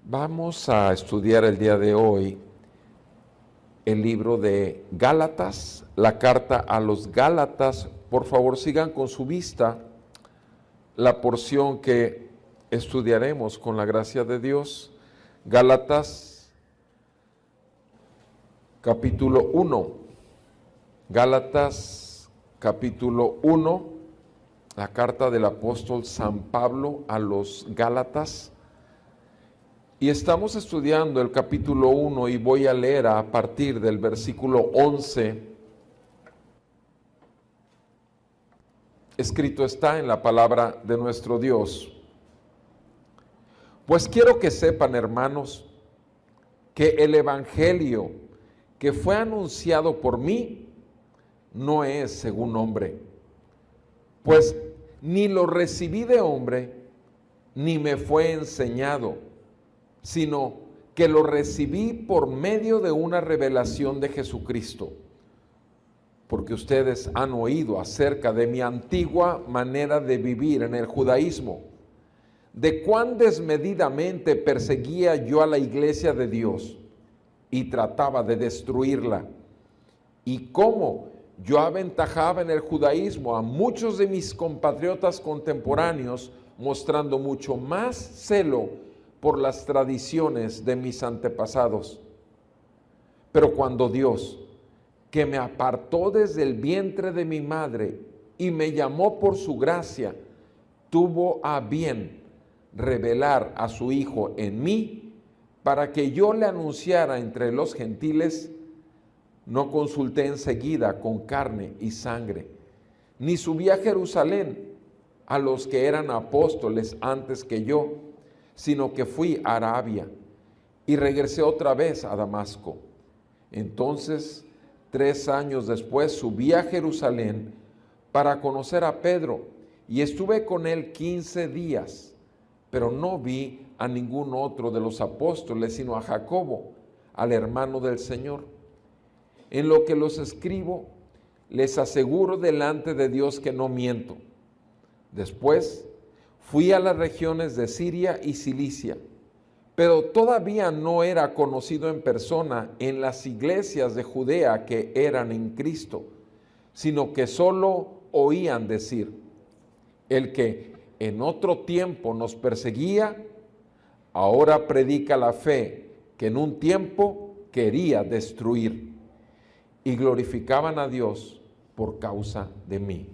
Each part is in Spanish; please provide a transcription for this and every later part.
Vamos a estudiar el día de hoy el libro de Gálatas, la carta a los Gálatas. Por favor, sigan con su vista la porción que estudiaremos con la gracia de Dios. Gálatas, capítulo 1. Gálatas, capítulo 1, la carta del apóstol San Pablo a los Gálatas. Y estamos estudiando el capítulo 1 y voy a leer a partir del versículo 11. Escrito está en la palabra de nuestro Dios. Pues quiero que sepan, hermanos, que el evangelio que fue anunciado por mí no es según hombre. Pues ni lo recibí de hombre, ni me fue enseñado, sino que lo recibí por medio de una revelación de Jesucristo. Porque ustedes han oído acerca de mi antigua manera de vivir en el judaísmo, de cuán desmedidamente perseguía yo a la iglesia de Dios y trataba de destruirla, y cómo yo aventajaba en el judaísmo a muchos de mis compatriotas contemporáneos, mostrando mucho más celo por las tradiciones de mis antepasados. Pero cuando Dios, que me apartó desde el vientre de mi madre y me llamó por su gracia, tuvo a bien revelar a su Hijo en mí para que yo le anunciara entre los gentiles, no consulté enseguida con carne y sangre, ni subí a Jerusalén a los que eran apóstoles antes que yo, sino que fui a Arabia y regresé otra vez a Damasco. Entonces, 3 años después, subí a Jerusalén para conocer a Pedro y estuve con él 15 días, pero no vi a ningún otro de los apóstoles, sino a Jacobo, al hermano del Señor. En lo que los escribo, les aseguro delante de Dios que no miento. Después, fui a las regiones de Siria y Cilicia, pero todavía no era conocido en persona en las iglesias de Judea que eran en Cristo, sino que solo oían decir, el que en otro tiempo nos perseguía, ahora predica la fe que en un tiempo quería destruir, y glorificaban a Dios por causa de mí.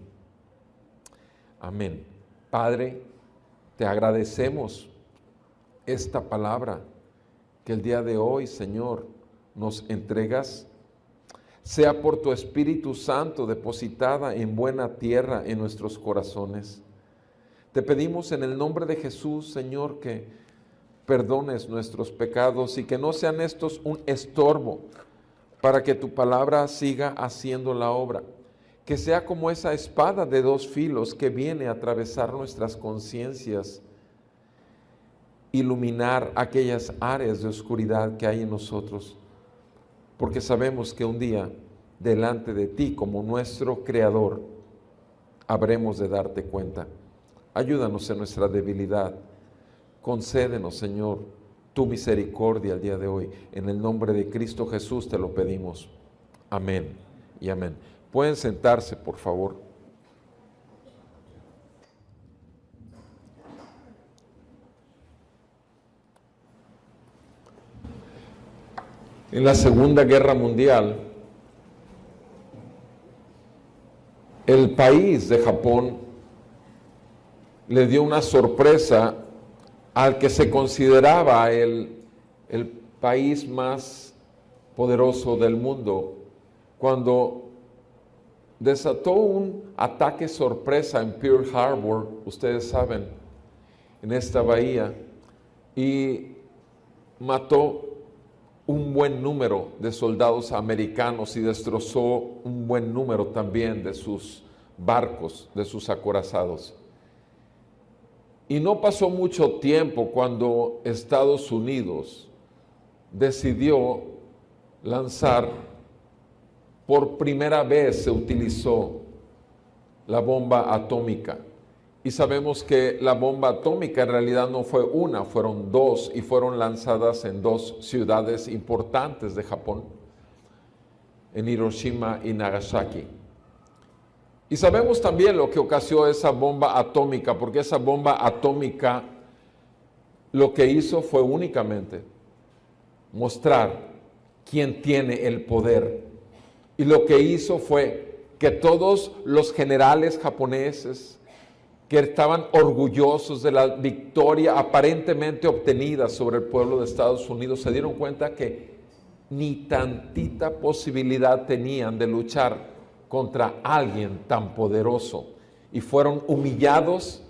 Amén. Padre, te agradecemos esta palabra que el día de hoy, Señor, nos entregas, sea por tu Espíritu Santo depositada en buena tierra en nuestros corazones. Te pedimos en el nombre de Jesús, Señor, que perdones nuestros pecados y que no sean estos un estorbo para que tu palabra siga haciendo la obra. Que sea como esa espada de 2 filos que viene a atravesar nuestras conciencias, iluminar aquellas áreas de oscuridad que hay en nosotros, porque sabemos que un día delante de ti como nuestro Creador habremos de darte cuenta. Ayúdanos en nuestra debilidad, concédenos, Señor, tu misericordia el día de hoy. En el nombre de Cristo Jesús te lo pedimos. Amén y amén. Pueden sentarse, por favor. En la Segunda Guerra Mundial, el país de Japón le dio una sorpresa al que se consideraba el país más poderoso del mundo, cuando desató un ataque sorpresa en Pearl Harbor, ustedes saben, en esta bahía, y mató un buen número de soldados americanos y destrozó un buen número también de sus barcos, de sus acorazados. Y no pasó mucho tiempo cuando Estados Unidos decidió lanzar, por primera vez se utilizó la bomba atómica. Y sabemos que la bomba atómica en realidad no fue una, fueron dos, y fueron lanzadas en dos ciudades importantes de Japón, en Hiroshima y Nagasaki. Y sabemos también lo que ocasionó esa bomba atómica, porque esa bomba atómica lo que hizo fue únicamente mostrar quién tiene el poder. Y lo que hizo fue que todos los generales japoneses que estaban orgullosos de la victoria aparentemente obtenida sobre el pueblo de Estados Unidos se dieron cuenta que ni tantita posibilidad tenían de luchar contra alguien tan poderoso, y fueron humillados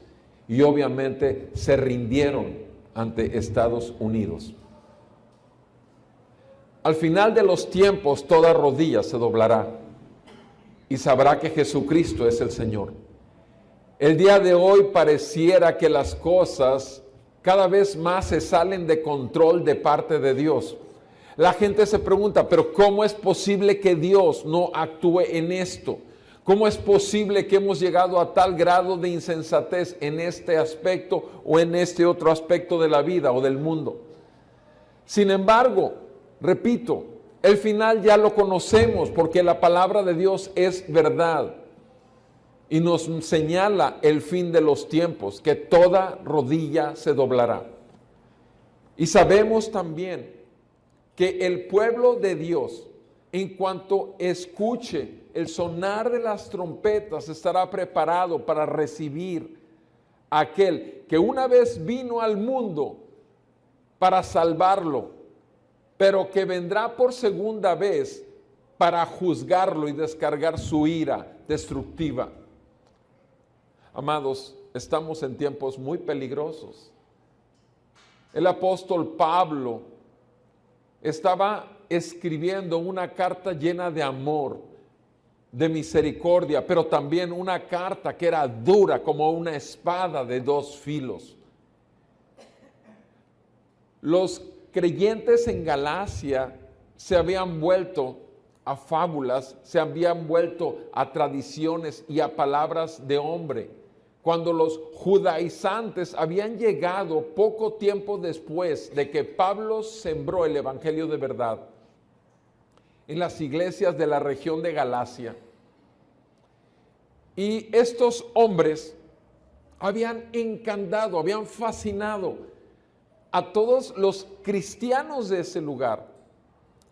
y obviamente se rindieron ante Estados Unidos. Al final de los tiempos toda rodilla se doblará y sabrá que Jesucristo es el Señor. El día de hoy pareciera que las cosas cada vez más se salen de control de parte de Dios. La gente se pregunta, pero ¿cómo es posible que Dios no actúe en esto? ¿Cómo es posible que hemos llegado a tal grado de insensatez en este aspecto o en este otro aspecto de la vida o del mundo? Sin embargo, repito, el final ya lo conocemos porque la palabra de Dios es verdad y nos señala el fin de los tiempos, que toda rodilla se doblará. Y sabemos también que el pueblo de Dios, en cuanto escuche el sonar de las trompetas, estará preparado para recibir a aquel que una vez vino al mundo para salvarlo, pero que vendrá por segunda vez para juzgarlo y descargar su ira destructiva. Amados, estamos en tiempos muy peligrosos. El apóstol Pablo estaba escribiendo una carta llena de amor, de misericordia, pero también una carta que era dura como una espada de dos filos. Los creyentes en Galacia se habían vuelto a fábulas, se habían vuelto a tradiciones y a palabras de hombre, cuando los judaizantes habían llegado poco tiempo después de que Pablo sembró el evangelio de verdad en las iglesias de la región de Galacia. Y estos hombres habían encantado, habían fascinado a todos los cristianos de ese lugar,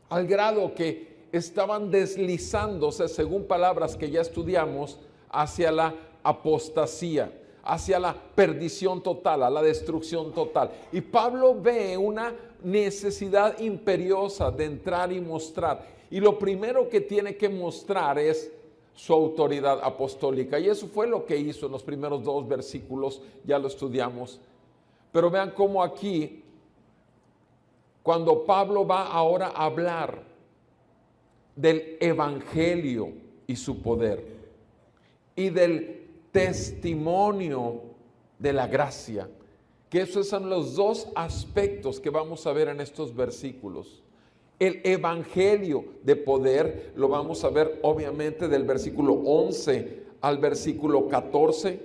al grado que estaban deslizándose, según palabras que ya estudiamos, hacia la apostasía, hacia la perdición total, a la destrucción total. Y Pablo ve una necesidad imperiosa de entrar y mostrar. Y lo primero que tiene que mostrar es su autoridad apostólica. Y eso fue lo que hizo en los primeros 2 versículos, ya lo estudiamos. Pero vean cómo aquí, cuando Pablo va ahora a hablar del evangelio y su poder, y del testimonio de la gracia, que esos son los 2 aspectos que vamos a ver en estos versículos. El evangelio de poder lo vamos a ver obviamente del versículo 11 al versículo 14,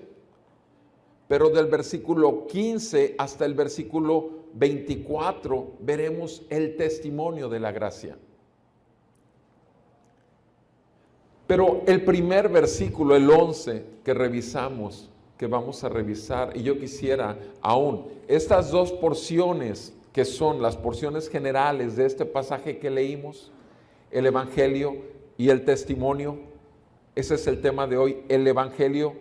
pero del versículo 15 hasta el versículo 24 veremos el testimonio de la gracia. Pero el primer versículo, el 11, que revisamos, que vamos a revisar, y yo quisiera aún, estas 2 porciones, que son las porciones generales de este pasaje que leímos, el evangelio y el testimonio, ese es el tema de hoy, el evangelio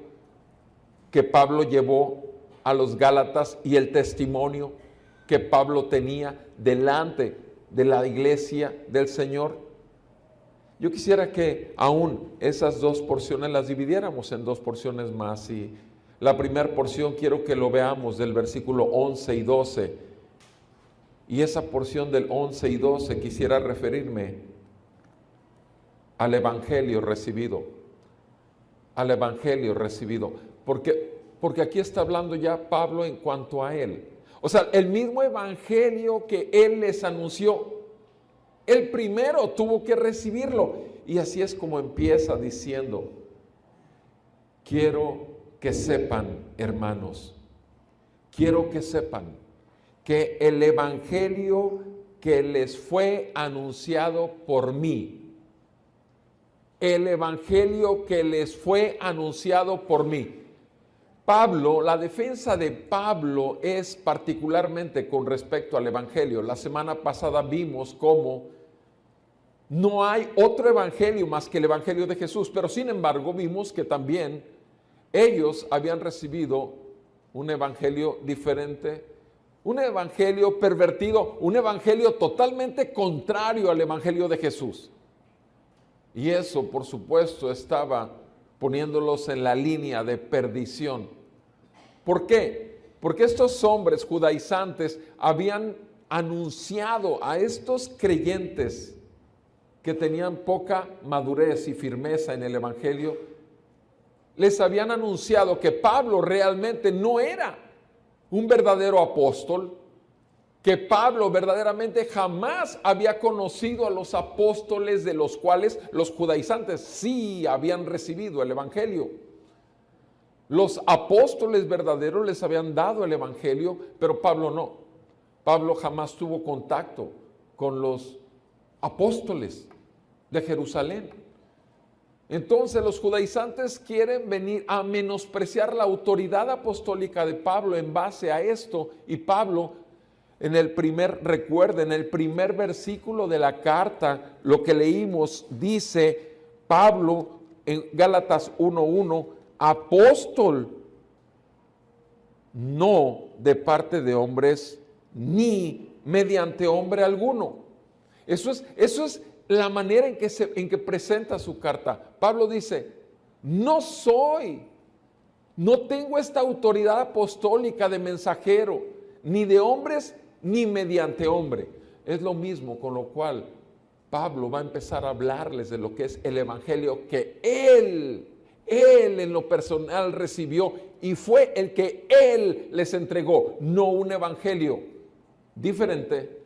que Pablo llevó a los Gálatas y el testimonio que Pablo tenía delante de la iglesia del Señor. Yo quisiera que aún esas 2 porciones las dividiéramos en 2 porciones más, y la primera porción quiero que lo veamos del versículo 11 y 12, y esa porción del 11 y 12 quisiera referirme al evangelio recibido, porque porque aquí está hablando ya Pablo en cuanto a él. O sea, el mismo evangelio que él les anunció, el primero tuvo que recibirlo. Y así es como empieza diciendo: quiero que sepan, hermanos, quiero que sepan que el evangelio que les fue anunciado por mí, el evangelio que les fue anunciado por mí. Pablo, la defensa de Pablo es particularmente con respecto al evangelio. La semana pasada vimos cómo no hay otro evangelio más que el evangelio de Jesús, pero sin embargo vimos que también ellos habían recibido un evangelio diferente, un evangelio pervertido, un evangelio totalmente contrario al evangelio de Jesús. Y eso, por supuesto, estaba poniéndolos en la línea de perdición. ¿Por qué? Porque estos hombres judaizantes habían anunciado a estos creyentes que tenían poca madurez y firmeza en el evangelio, les habían anunciado que Pablo realmente no era un verdadero apóstol, que Pablo verdaderamente jamás había conocido a los apóstoles de los cuales los judaizantes sí habían recibido el evangelio. Los apóstoles verdaderos les habían dado el evangelio, pero Pablo no. Pablo jamás tuvo contacto con los apóstoles de Jerusalén. Entonces los judaizantes quieren venir a menospreciar la autoridad apostólica de Pablo en base a esto, y Pablo en el primer versículo de la carta, lo que leímos, dice Pablo en Gálatas 1:1, apóstol no de parte de hombres, ni mediante hombre alguno. Eso es la manera en que presenta su carta. Pablo dice: no tengo esta autoridad apostólica de mensajero, ni de hombres, ni mediante hombre. Es lo mismo, con lo cual Pablo va a empezar a hablarles de lo que es el evangelio que él en lo personal recibió, y fue el que él les entregó, no un evangelio diferente,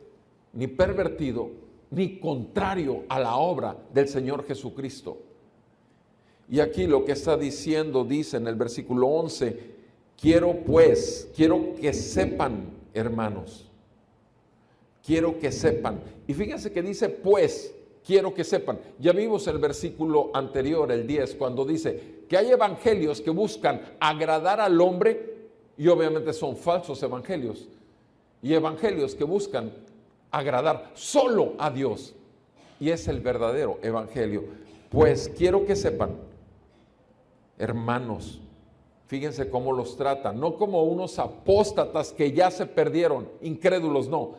ni pervertido, ni contrario a la obra del Señor Jesucristo. Y aquí lo que está diciendo, dice en el versículo 11, quiero que sepan, hermanos, quiero que sepan. Y fíjense que dice pues, quiero que sepan. Ya vimos el versículo anterior, el 10, cuando dice que hay evangelios que buscan agradar al hombre, y obviamente son falsos evangelios, y evangelios que buscan agradar solo a Dios, y es el verdadero evangelio. Pues quiero que sepan, hermanos, fíjense cómo los tratan, no como unos apóstatas que ya se perdieron, incrédulos, no,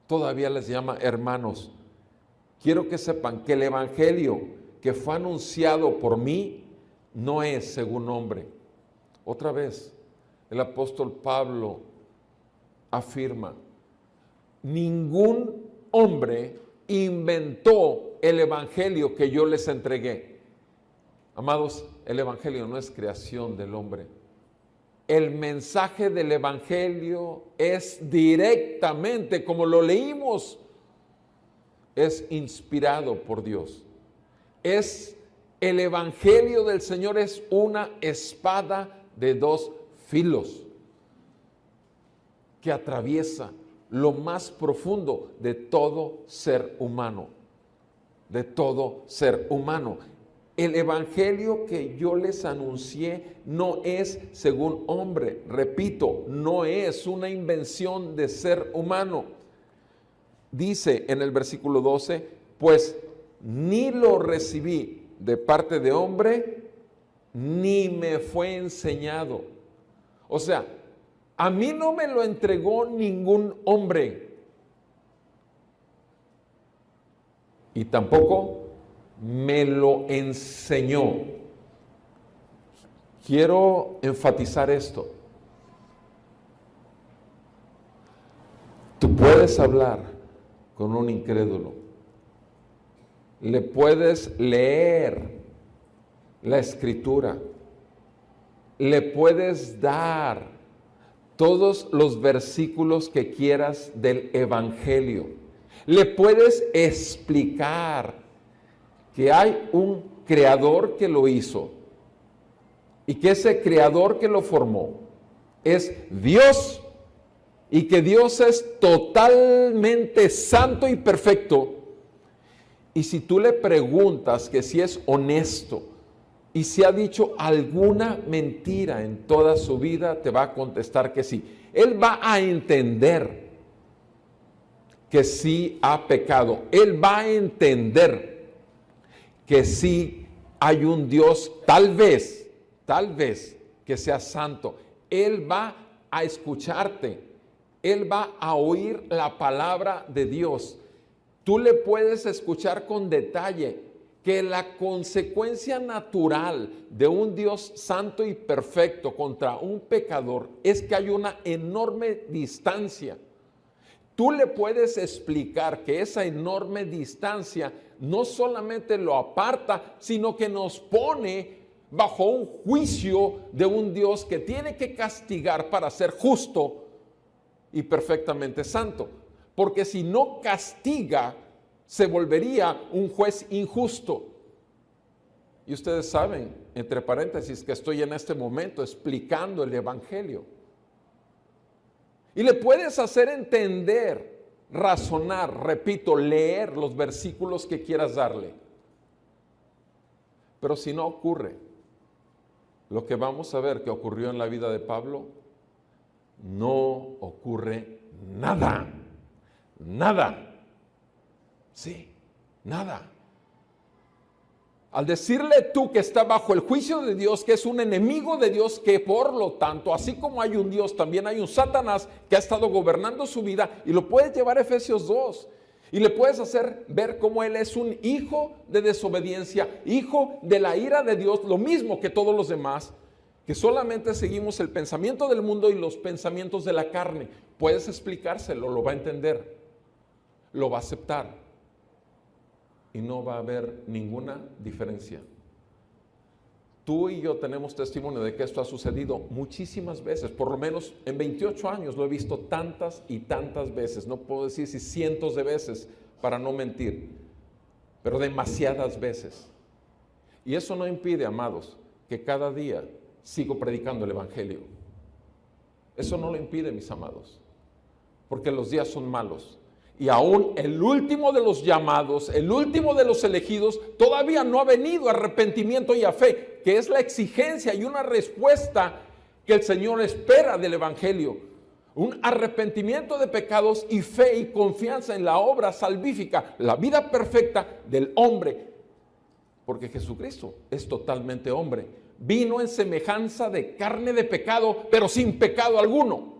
todavía les llama hermanos. Quiero que sepan que el evangelio que fue anunciado por mí no es según hombre. Otra vez, el apóstol Pablo afirma: ningún hombre inventó el evangelio que yo les entregué. Amados, el evangelio no es creación del hombre. El mensaje del evangelio es directamente, como lo leímos, es inspirado por Dios. El evangelio del Señor es una espada de dos filos que atraviesa lo más profundo de todo ser humano, de todo ser humano. El evangelio que yo les anuncié no es según hombre, repito, no es una invención de ser humano. Dice en el versículo 12, pues ni lo recibí de parte de hombre, ni me fue enseñado. O sea, a mí no me lo entregó ningún hombre, y tampoco me lo enseñó. Quiero enfatizar esto. Tú puedes hablar con un incrédulo, le puedes leer la escritura, le puedes dar todos los versículos que quieras del Evangelio. Le puedes explicar que hay un creador que lo hizo y que ese creador que lo formó es Dios y que Dios es totalmente santo y perfecto. Y si tú le preguntas que si es honesto y si ha dicho alguna mentira en toda su vida, te va a contestar que sí. Él va a entender que sí ha pecado. Él va a entender que sí hay un Dios, tal vez, que sea santo. Él va a escucharte. Él va a oír la palabra de Dios. Tú le puedes escuchar con detalle que la consecuencia natural de un Dios santo y perfecto contra un pecador es que hay una enorme distancia. Tú le puedes explicar que esa enorme distancia no solamente lo aparta, sino que nos pone bajo un juicio de un Dios que tiene que castigar para ser justo y perfectamente santo. Porque si no castiga, se volvería un juez injusto. Y ustedes saben, entre paréntesis, que estoy en este momento explicando el Evangelio. Y le puedes hacer entender, razonar, repito, leer los versículos que quieras darle. Pero si no ocurre lo que vamos a ver que ocurrió en la vida de Pablo, no ocurre nada. Nada. Sí, nada. Al decirle tú que está bajo el juicio de Dios, que es un enemigo de Dios, que por lo tanto, así como hay un Dios, también hay un Satanás que ha estado gobernando su vida, y lo puedes llevar a Efesios 2. Y le puedes hacer ver cómo él es un hijo de desobediencia, hijo de la ira de Dios, lo mismo que todos los demás, que solamente seguimos el pensamiento del mundo y los pensamientos de la carne. Puedes explicárselo, lo va a entender, lo va a aceptar y no va a haber ninguna diferencia. Tú y yo tenemos testimonio de que esto ha sucedido muchísimas veces, por lo menos en 28 años lo he visto tantas y tantas veces, no puedo decir si cientos de veces para no mentir, pero demasiadas veces. Y eso no impide, amados, que cada día sigo predicando el Evangelio. Eso no lo impide, mis amados, porque los días son malos. Y aún el último de los llamados, el último de los elegidos, todavía no ha venido a arrepentimiento y a fe, que es la exigencia y una respuesta que el Señor espera del Evangelio. Un arrepentimiento de pecados y fe y confianza en la obra salvífica, la vida perfecta del hombre. Porque Jesucristo es totalmente hombre. Vino en semejanza de carne de pecado, pero sin pecado alguno.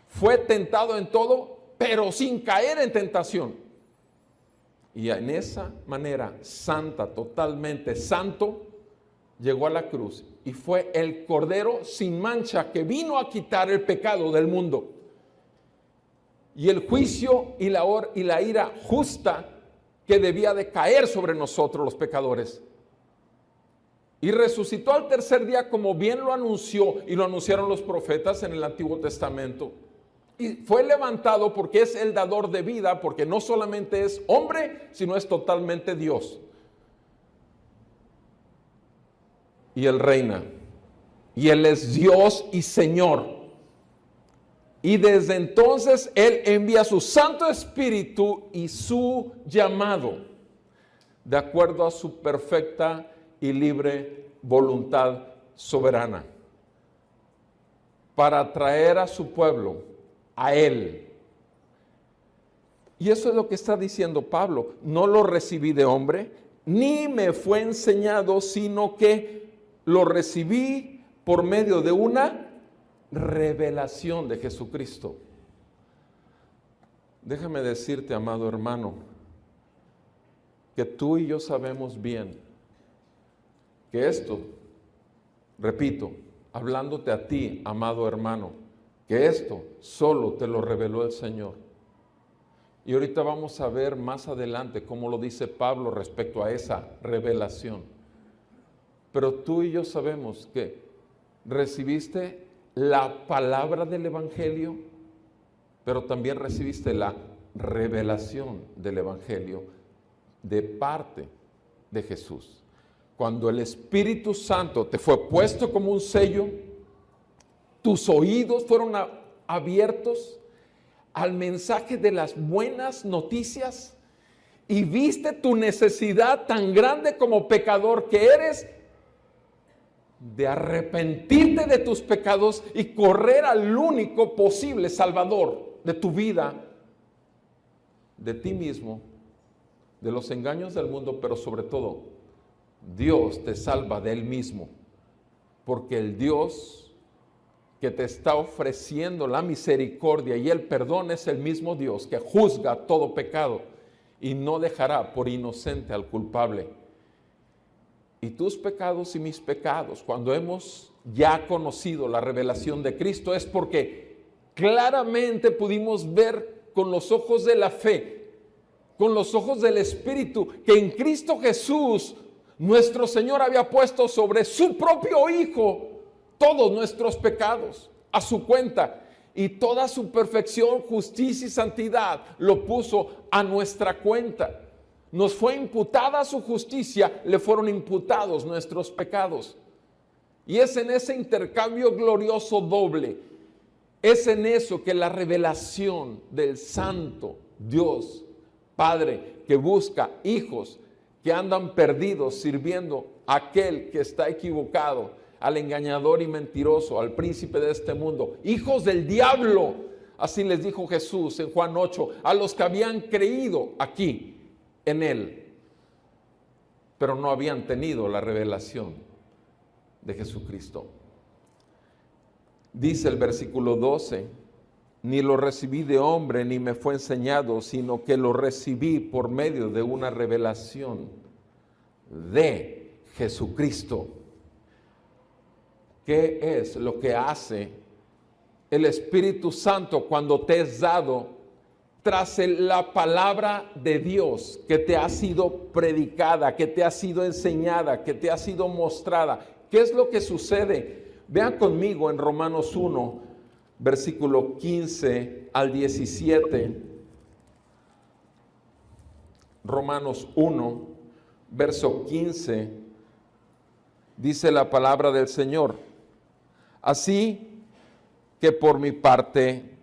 Fue tentado en todo, pero sin caer en tentación. Y en esa manera santa, totalmente santo, llegó a la cruz y fue el Cordero sin mancha que vino a quitar el pecado del mundo. Y el juicio y la ira justa que debía de caer sobre nosotros los pecadores. Y resucitó al tercer día como bien lo anunció y lo anunciaron los profetas en el Antiguo Testamento. Y fue levantado porque es el dador de vida, porque no solamente es hombre, sino es totalmente Dios. Y Él reina. Y Él es Dios y Señor. Y desde entonces Él envía su Santo Espíritu y su llamado, de acuerdo a su perfecta y libre voluntad soberana, para traer a su pueblo a Él. Y eso es lo que está diciendo Pablo. No lo recibí de hombre, ni me fue enseñado, sino que lo recibí por medio de una revelación de Jesucristo. Déjame decirte, amado hermano, que tú y yo sabemos bien que esto, repito, hablándote a ti, amado hermano, que esto solo te lo reveló el Señor. Y ahorita vamos a ver más adelante cómo lo dice Pablo respecto a esa revelación. Pero tú y yo sabemos que recibiste la palabra del Evangelio, pero también recibiste la revelación del Evangelio de parte de Jesús. Cuando el Espíritu Santo te fue puesto como un sello, tus oídos fueron abiertos al mensaje de las buenas noticias y viste tu necesidad tan grande como pecador que eres de arrepentirte de tus pecados y correr al único posible Salvador de tu vida, de ti mismo, de los engaños del mundo, pero sobre todo, Dios te salva de Él mismo, porque el Dios que te está ofreciendo la misericordia y el perdón es el mismo Dios que juzga todo pecado y no dejará por inocente al culpable. Y tus pecados y mis pecados, cuando hemos ya conocido la revelación de Cristo, es porque claramente pudimos ver con los ojos de la fe, con los ojos del Espíritu, que en Cristo Jesús, nuestro Señor había puesto sobre su propio Hijo todos nuestros pecados a su cuenta, y toda su perfección, justicia y santidad lo puso a nuestra cuenta. Nos fue imputada su justicia, le fueron imputados nuestros pecados. Y es en ese intercambio glorioso doble, es en eso que la revelación del Santo Dios Padre, que busca hijos que andan perdidos sirviendo a aquel que está equivocado, al engañador y mentiroso, al príncipe de este mundo, hijos del diablo, así les dijo Jesús en Juan 8, a los que habían creído aquí en Él, pero no habían tenido la revelación de Jesucristo. Dice el versículo 12, ni lo recibí de hombre, ni me fue enseñado, sino que lo recibí por medio de una revelación de Jesucristo. ¿Qué es lo que hace el Espíritu Santo cuando te es dado tras la palabra de Dios que te ha sido predicada, que te ha sido enseñada, que te ha sido mostrada? ¿Qué es lo que sucede? Vean conmigo en Romanos 1, versículo 15 al 17. Romanos 1, verso 15, dice la palabra del Señor. Así que por mi parte,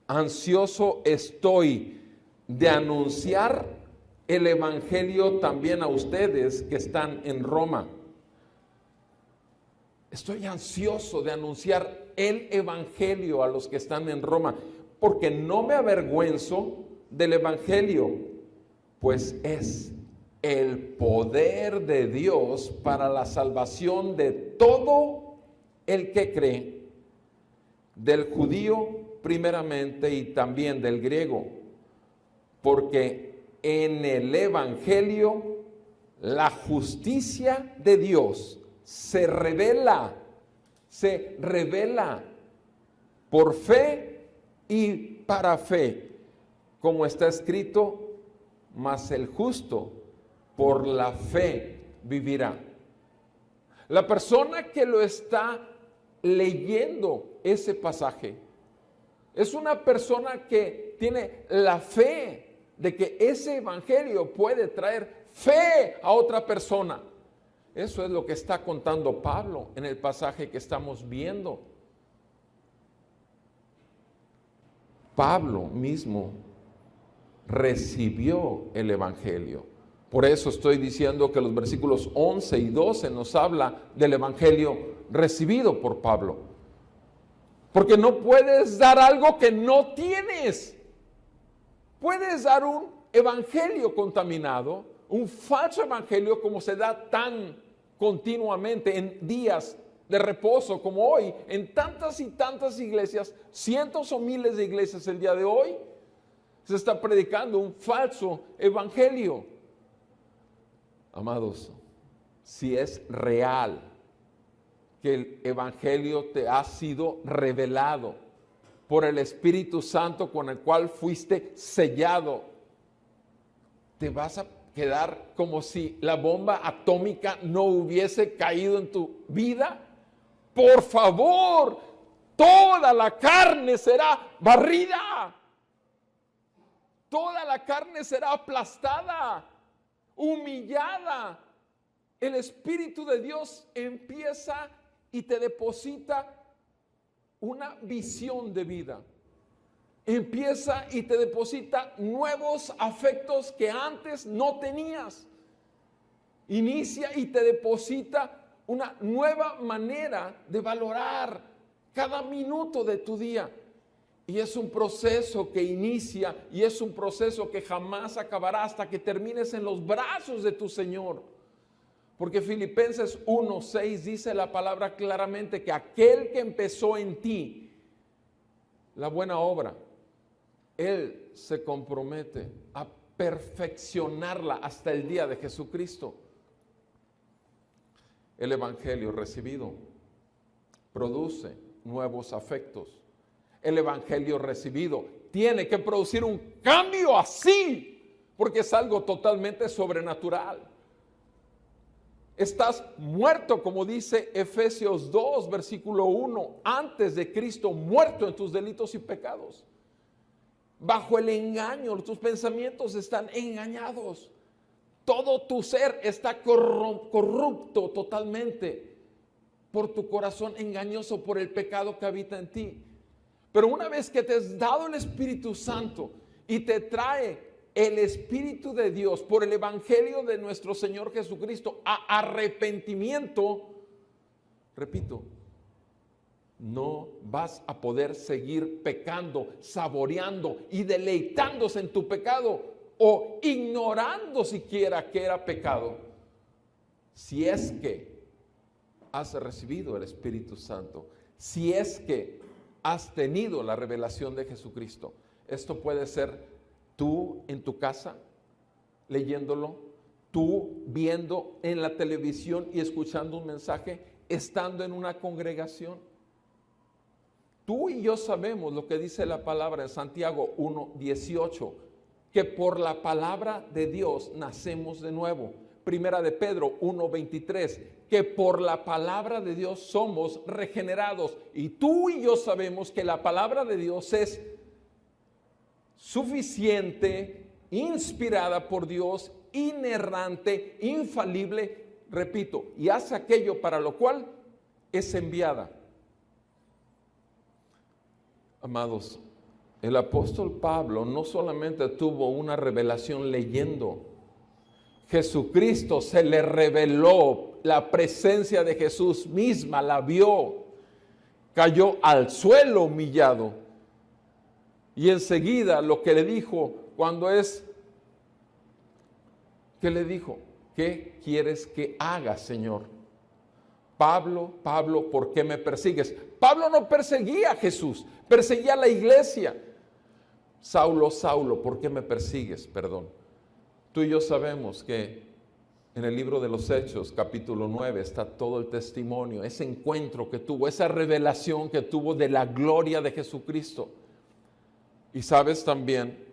ansioso estoy de anunciar el Evangelio también a ustedes que están en Roma. Estoy ansioso de anunciar el Evangelio a los que están en Roma, porque no me avergüenzo del Evangelio, pues es el poder de Dios para la salvación de todo el que cree, del judío primeramente y también del griego, porque en el Evangelio la justicia de Dios se revela por fe y para fe, como está escrito, mas el justo por la fe vivirá. La persona que lo está leyendo ese pasaje es una persona que tiene la fe de que ese evangelio puede traer fe a otra persona. Eso es lo que está contando Pablo en el pasaje que estamos viendo. Pablo mismo recibió el evangelio. Por eso estoy diciendo que los versículos 11 y 12 nos habla del evangelio recibido por Pablo. Porque no puedes dar algo que no tienes. Puedes dar un evangelio contaminado, un falso evangelio, como se da tan continuamente en días de reposo como hoy, en tantas y tantas iglesias, cientos o miles de iglesias el día de hoy, se está predicando un falso evangelio. Amados, si es real que el evangelio te ha sido revelado por el Espíritu Santo con el cual fuiste sellado, ¿te vas a quedar como si la bomba atómica no hubiese caído en tu vida? Por favor, toda la carne será barrida. Toda la carne será aplastada, humillada. El Espíritu de Dios empieza y te deposita una visión de vida. Empieza y te deposita nuevos afectos que antes no tenías. Inicia y te deposita una nueva manera de valorar cada minuto de tu día. Y es un proceso que inicia y es un proceso que jamás acabará hasta que termines en los brazos de tu Señor. Porque Filipenses 1:6 dice la palabra claramente que aquel que empezó en ti la buena obra, Él se compromete a perfeccionarla hasta el día de Jesucristo. El Evangelio recibido produce nuevos afectos. El Evangelio recibido tiene que producir un cambio así, porque es algo totalmente sobrenatural. Estás muerto, como dice Efesios 2, versículo 1, antes de Cristo, muerto en tus delitos y pecados. Bajo el engaño, tus pensamientos están engañados. Todo tu ser está corrupto totalmente por tu corazón engañoso, por el pecado que habita en ti. Pero una vez que te has dado el Espíritu Santo y te trae el Espíritu de Dios por el Evangelio de nuestro Señor Jesucristo a arrepentimiento, repito, no vas a poder seguir pecando, saboreando y deleitándose en tu pecado o ignorando siquiera que era pecado, si es que has recibido el Espíritu Santo, si es que has tenido la revelación de Jesucristo. Esto puede ser tú en tu casa leyéndolo, tú viendo en la televisión y escuchando un mensaje, estando en una congregación. Tú y yo sabemos lo que dice la palabra en Santiago 1:18, que por la palabra de Dios nacemos de nuevo. Primera de Pedro 1:23, que por la palabra de Dios somos regenerados. Y tú y yo sabemos que la palabra de Dios es suficiente, inspirada por Dios, inerrante, infalible, repito, y hace aquello para lo cual es enviada. Amados, el apóstol Pablo no solamente tuvo una revelación leyendo, Jesucristo se le reveló, la presencia de Jesús misma la vio, cayó al suelo humillado y enseguida lo que le dijo ¿qué le dijo? ¿Qué quieres que haga, Señor? Pablo, Pablo, ¿por qué me persigues? Pablo no perseguía a Jesús, perseguía a la iglesia. Saulo, Saulo, ¿por qué me persigues? Perdón. Tú y yo sabemos que en el libro de los Hechos, capítulo 9, está todo el testimonio, ese encuentro que tuvo, esa revelación que tuvo de la gloria de Jesucristo. Y sabes también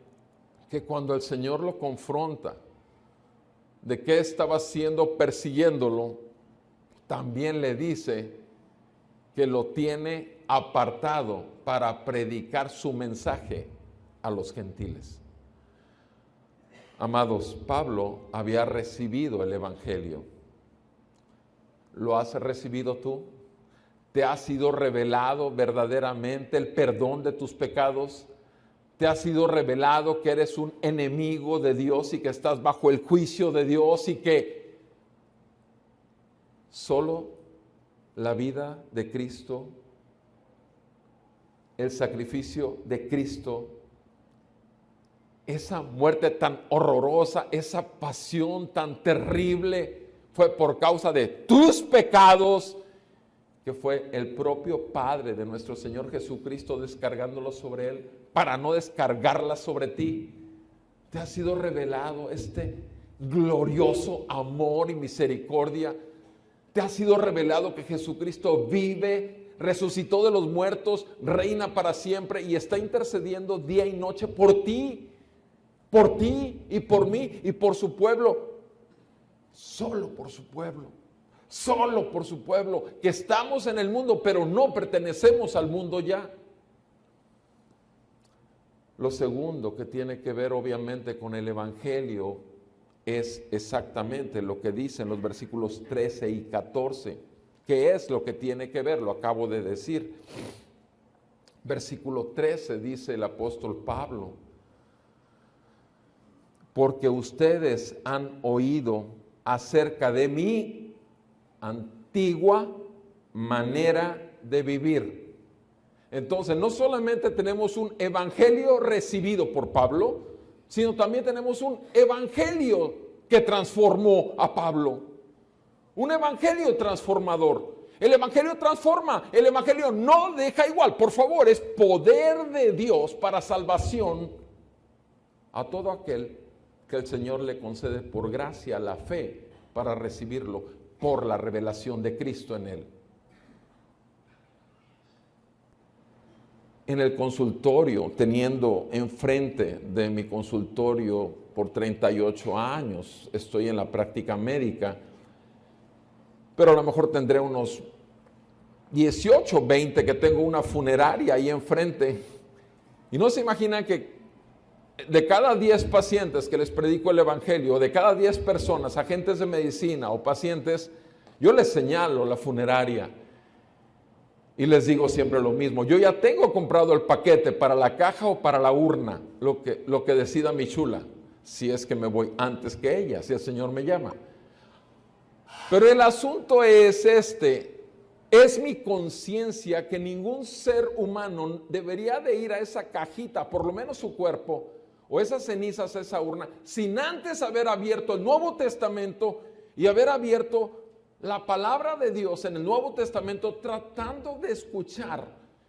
que cuando el Señor lo confronta de qué estaba haciendo persiguiéndolo, también le dice que lo tiene apartado para predicar su mensaje a los gentiles. Amados, Pablo había recibido el Evangelio. ¿Lo has recibido tú? ¿Te ha sido revelado verdaderamente el perdón de tus pecados? ¿Te ha sido revelado que eres un enemigo de Dios y que estás bajo el juicio de Dios y que solo la vida de Cristo, el sacrificio de Cristo, esa muerte tan horrorosa, esa pasión tan terrible, fue por causa de tus pecados, que fue el propio Padre de nuestro Señor Jesucristo descargándolo sobre Él, para no descargarla sobre ti? Te ha sido revelado este glorioso amor y misericordia. Te ha sido revelado que Jesucristo vive, resucitó de los muertos, reina para siempre y está intercediendo día y noche por ti, por ti y por mí y por su pueblo. Solo por su pueblo. Solo por su pueblo. Que estamos en el mundo, pero no pertenecemos al mundo ya. Lo segundo que tiene que ver obviamente con el Evangelio es exactamente lo que dicen los versículos 13 y 14. ¿Qué es lo que tiene que ver? Lo acabo de decir. Versículo 13 dice el apóstol Pablo: porque ustedes han oído acerca de mi antigua manera de vivir. Entonces, no solamente tenemos un evangelio recibido por Pablo, sino también tenemos un evangelio que transformó a Pablo. Un evangelio transformador. El evangelio transforma, el evangelio no deja igual. Por favor, es poder de Dios para salvación a todo aquel que el Señor le concede por gracia la fe para recibirlo por la revelación de Cristo en él. En el consultorio, teniendo enfrente de mi consultorio por 38 años, estoy en la práctica médica, pero a lo mejor tendré unos 18, 20 que tengo una funeraria ahí enfrente. Y no se imaginan que de cada 10 pacientes que les predico el evangelio, de cada 10 personas, agentes de medicina o pacientes, yo les señalo la funeraria. Y les digo siempre lo mismo: yo ya tengo comprado el paquete para la caja o para la urna, lo que decida mi chula, si es que me voy antes que ella, si el Señor me llama. Pero el asunto es es mi conciencia que ningún ser humano debería de ir a esa cajita, por lo menos su cuerpo, o esas cenizas a esa urna, sin antes haber abierto el Nuevo Testamento y haber abierto la palabra de Dios en el Nuevo Testamento, tratando de escuchar,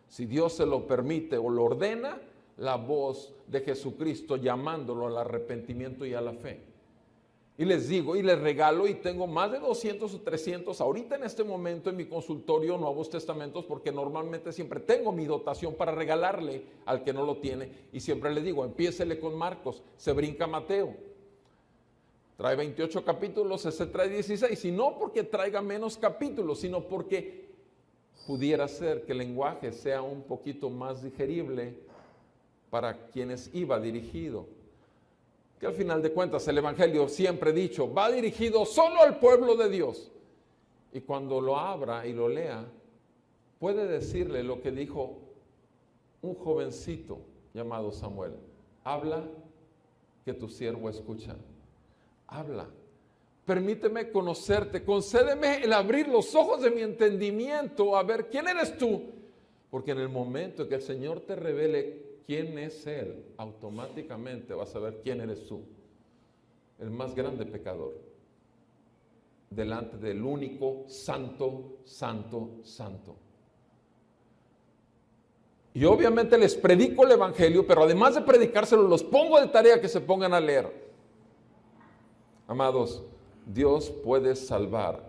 si Dios se lo permite o lo ordena, la voz de Jesucristo llamándolo al arrepentimiento y a la fe. Y les digo y les regalo, y tengo más de 200 o 300 ahorita en este momento en mi consultorio Nuevos Testamentos, porque normalmente siempre tengo mi dotación para regalarle al que no lo tiene, y siempre le digo: empiécele con Marcos, se brinca Mateo. Trae 28 capítulos, ese trae 16, y no porque traiga menos capítulos, sino porque pudiera ser que el lenguaje sea un poquito más digerible para quienes iba dirigido. Que al final de cuentas el evangelio, siempre he dicho, va dirigido solo al pueblo de Dios. Y cuando lo abra y lo lea, puede decirle lo que dijo un jovencito llamado Samuel: habla, que tu siervo escucha. Habla, permíteme conocerte, concédeme el abrir los ojos de mi entendimiento a ver quién eres tú, porque en el momento que el Señor te revele quién es Él, automáticamente vas a ver quién eres tú, el más grande pecador, delante del único santo, santo, santo. Y obviamente les predico el evangelio, pero además de predicárselo, los pongo de tarea que se pongan a leer. Amados, Dios puede salvar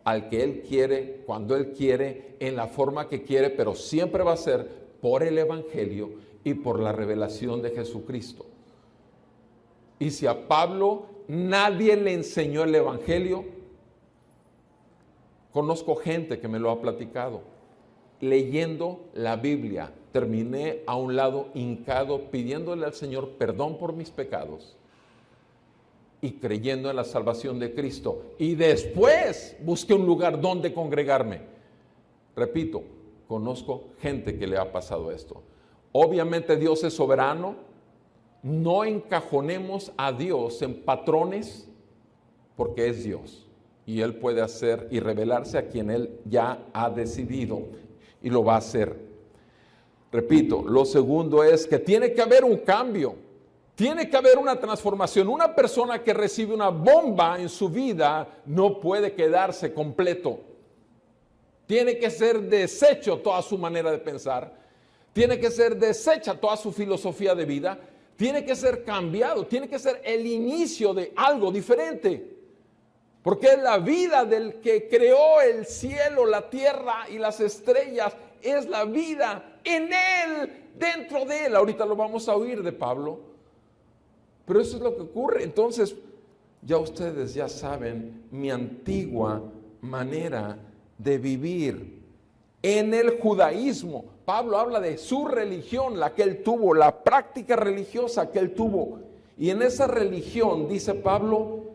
al que Él quiere, cuando Él quiere, en la forma que quiere, pero siempre va a ser por el evangelio y por la revelación de Jesucristo. Y si a Pablo nadie le enseñó el evangelio, conozco gente que me lo ha platicado. Leyendo la Biblia, terminé a un lado hincado pidiéndole al Señor perdón por mis pecados y creyendo en la salvación de Cristo. Y después busqué un lugar donde congregarme. Repito, conozco gente que le ha pasado esto. Obviamente Dios es soberano. No encajonemos a Dios en patrones, porque es Dios. Y Él puede hacer y revelarse a quien Él ya ha decidido. Y lo va a hacer. Repito, lo segundo es que tiene que haber un cambio. Tiene que haber una transformación. Una persona que recibe una bomba en su vida no puede quedarse completo. Tiene que ser deshecho toda su manera de pensar. Tiene que ser deshecha toda su filosofía de vida. Tiene que ser cambiado. Tiene que ser el inicio de algo diferente. Porque es la vida del que creó el cielo, la tierra y las estrellas. Es la vida en Él, dentro de Él. Ahorita lo vamos a oír de Pablo. Pero eso es lo que ocurre. Entonces, ya ustedes ya saben mi antigua manera de vivir. En el judaísmo, Pablo habla de su religión, la que él tuvo, la práctica religiosa que él tuvo. Y en esa religión, dice Pablo,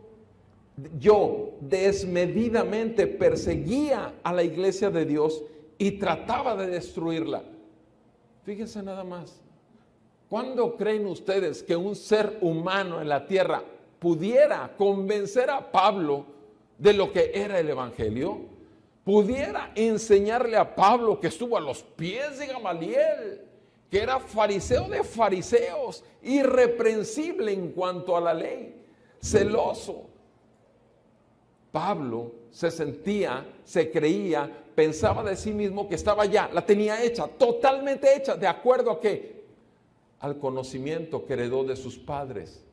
yo desmedidamente perseguía a la iglesia de Dios y trataba de destruirla. Fíjense nada más. ¿Cuándo creen ustedes que un ser humano en la tierra pudiera convencer a Pablo de lo que era el evangelio? Pudiera enseñarle a Pablo, que estuvo a los pies de Gamaliel, que era fariseo de fariseos, irreprensible en cuanto a la ley, celoso. Pablo se sentía, se creía, pensaba de sí mismo que estaba ya, la tenía hecha, totalmente hecha, ¿de acuerdo a qué? Al conocimiento que heredó de sus padres.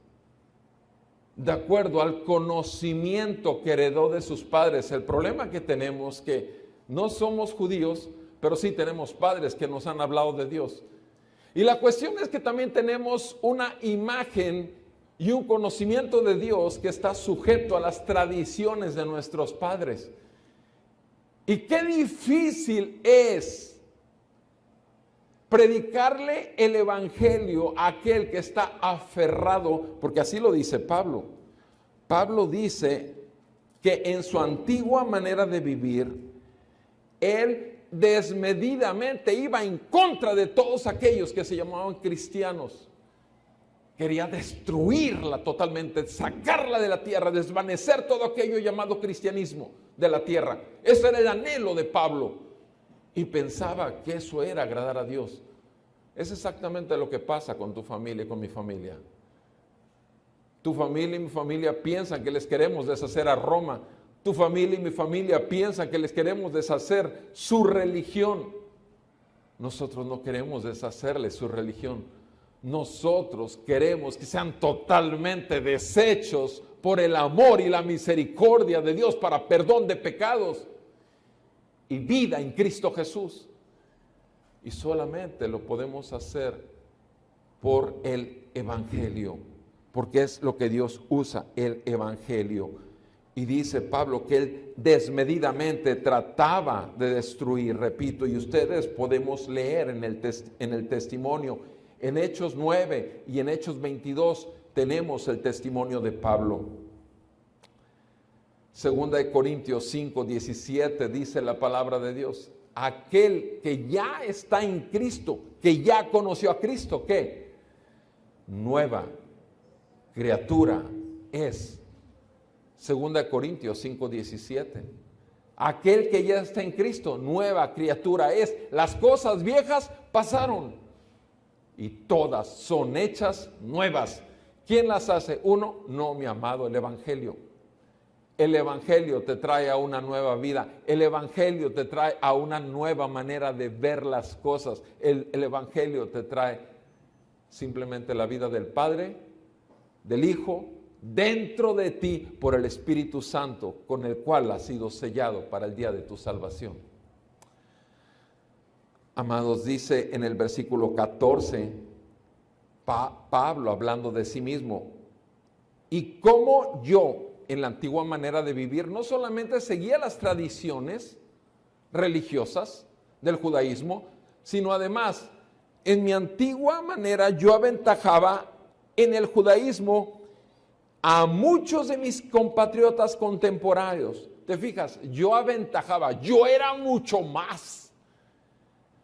De acuerdo al conocimiento que heredó de sus padres. El problema que tenemos es que no somos judíos, pero sí tenemos padres que nos han hablado de Dios. Y la cuestión es que también tenemos una imagen y un conocimiento de Dios que está sujeto a las tradiciones de nuestros padres. Y qué difícil es predicarle el evangelio a aquel que está aferrado, porque así lo dice Pablo. Pablo dice que en su antigua manera de vivir, él desmedidamente iba en contra de todos aquellos que se llamaban cristianos. Quería destruirla totalmente, sacarla de la tierra, desvanecer todo aquello llamado cristianismo de la tierra. Ese era el anhelo de Pablo. Y pensaba que eso era agradar a Dios. Es exactamente lo que pasa con tu familia y con mi familia. Tu familia y mi familia piensan que les queremos deshacer a Roma. Tu familia y mi familia piensan que les queremos deshacer su religión. Nosotros no queremos deshacerles su religión. Nosotros queremos que sean totalmente deshechos por el amor y la misericordia de Dios para perdón de pecados y vida en Cristo Jesús. Y solamente lo podemos hacer por el evangelio, porque es lo que Dios usa, el evangelio. Y dice Pablo que él desmedidamente trataba de destruir, repito, y ustedes podemos leer en el testimonio, en Hechos 9 y en Hechos 22 tenemos el testimonio de Pablo. Segunda de Corintios 5, 17 dice la palabra de Dios: aquel que ya está en Cristo, que ya conoció a Cristo, ¿qué? Nueva criatura es. Segunda de Corintios 5, 17. Aquel que ya está en Cristo, nueva criatura es. Las cosas viejas pasaron y todas son hechas nuevas. ¿Quién las hace? Uno, no, mi amado, el evangelio. El evangelio te trae a una nueva vida. El evangelio te trae a una nueva manera de ver las cosas. El evangelio te trae simplemente la vida del Padre, del Hijo, dentro de ti por el Espíritu Santo, con el cual has sido sellado para el día de tu salvación. Amados, dice en el versículo 14, Pablo hablando de sí mismo: y como yo en la antigua manera de vivir no solamente seguía las tradiciones religiosas del judaísmo, sino además en mi antigua manera yo aventajaba en el judaísmo a muchos de mis compatriotas contemporáneos. ¿Te fijas? Yo aventajaba, yo era mucho más.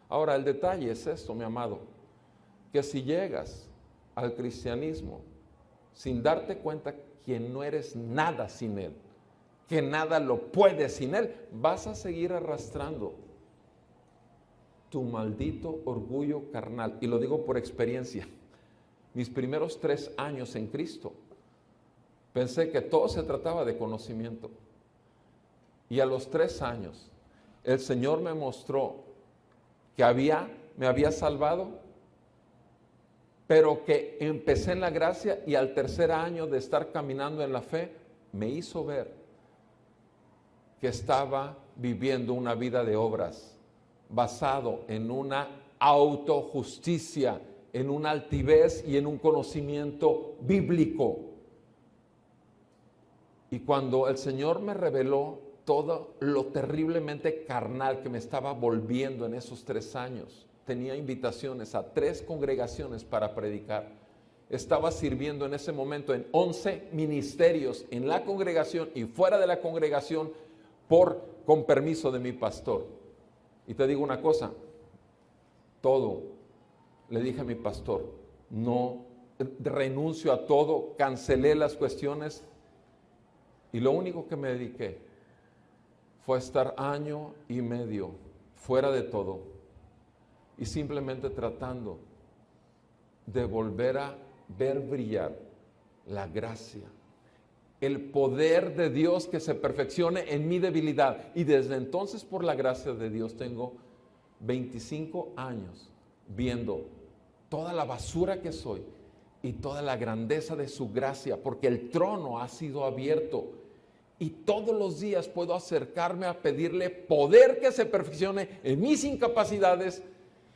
Ahora el detalle es esto, mi amado, que si llegas al cristianismo sin darte cuenta que no eres nada sin Él, que nada lo puedes sin Él, vas a seguir arrastrando tu maldito orgullo carnal. Y lo digo por experiencia. Mis primeros 3 años en Cristo, pensé que todo se trataba de conocimiento. Y a los 3 años, el Señor me mostró que me había salvado, pero que empecé en la gracia, y al 3er año de estar caminando en la fe, me hizo ver que estaba viviendo una vida de obras, basado en una autojusticia en una altivez y en un conocimiento bíblico. Y cuando el Señor me reveló todo lo terriblemente carnal que me estaba volviendo en esos 3 años, tenía invitaciones a 3 congregaciones para predicar. Estaba sirviendo en ese momento en 11 ministerios en la congregación y fuera de la congregación con permiso de mi pastor. Y te digo una cosa, le dije a mi pastor, no, renuncio a todo, cancelé las cuestiones y lo único que me dediqué fue a estar 1 año y medio fuera de todo y simplemente tratando de volver a ver brillar la gracia, el poder de Dios que se perfeccione en mi debilidad. Y desde entonces, por la gracia de Dios, tengo 25 años viendo toda la basura que soy y toda la grandeza de su gracia, porque el trono ha sido abierto y todos los días puedo acercarme a pedirle poder que se perfeccione en mis incapacidades.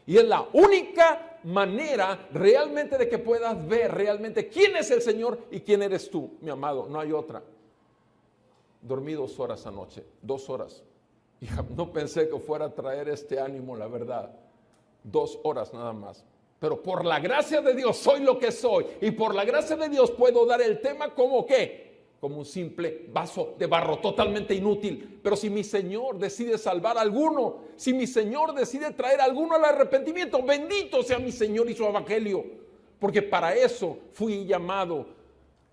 Y es la única manera realmente de que puedas ver realmente quién es el Señor y quién eres tú, mi amado. No hay otra. Dormí 2 horas anoche, 2 horas. Y no pensé que fuera a traer este ánimo, la verdad. 2 horas nada más. Pero por la gracia de Dios soy lo que soy. Y por la gracia de Dios puedo dar el tema como ¿qué? Como un simple vaso de barro totalmente inútil. Pero si mi Señor decide salvar a alguno, si mi Señor decide traer a alguno al arrepentimiento, bendito sea mi Señor y su evangelio, porque para eso fui llamado,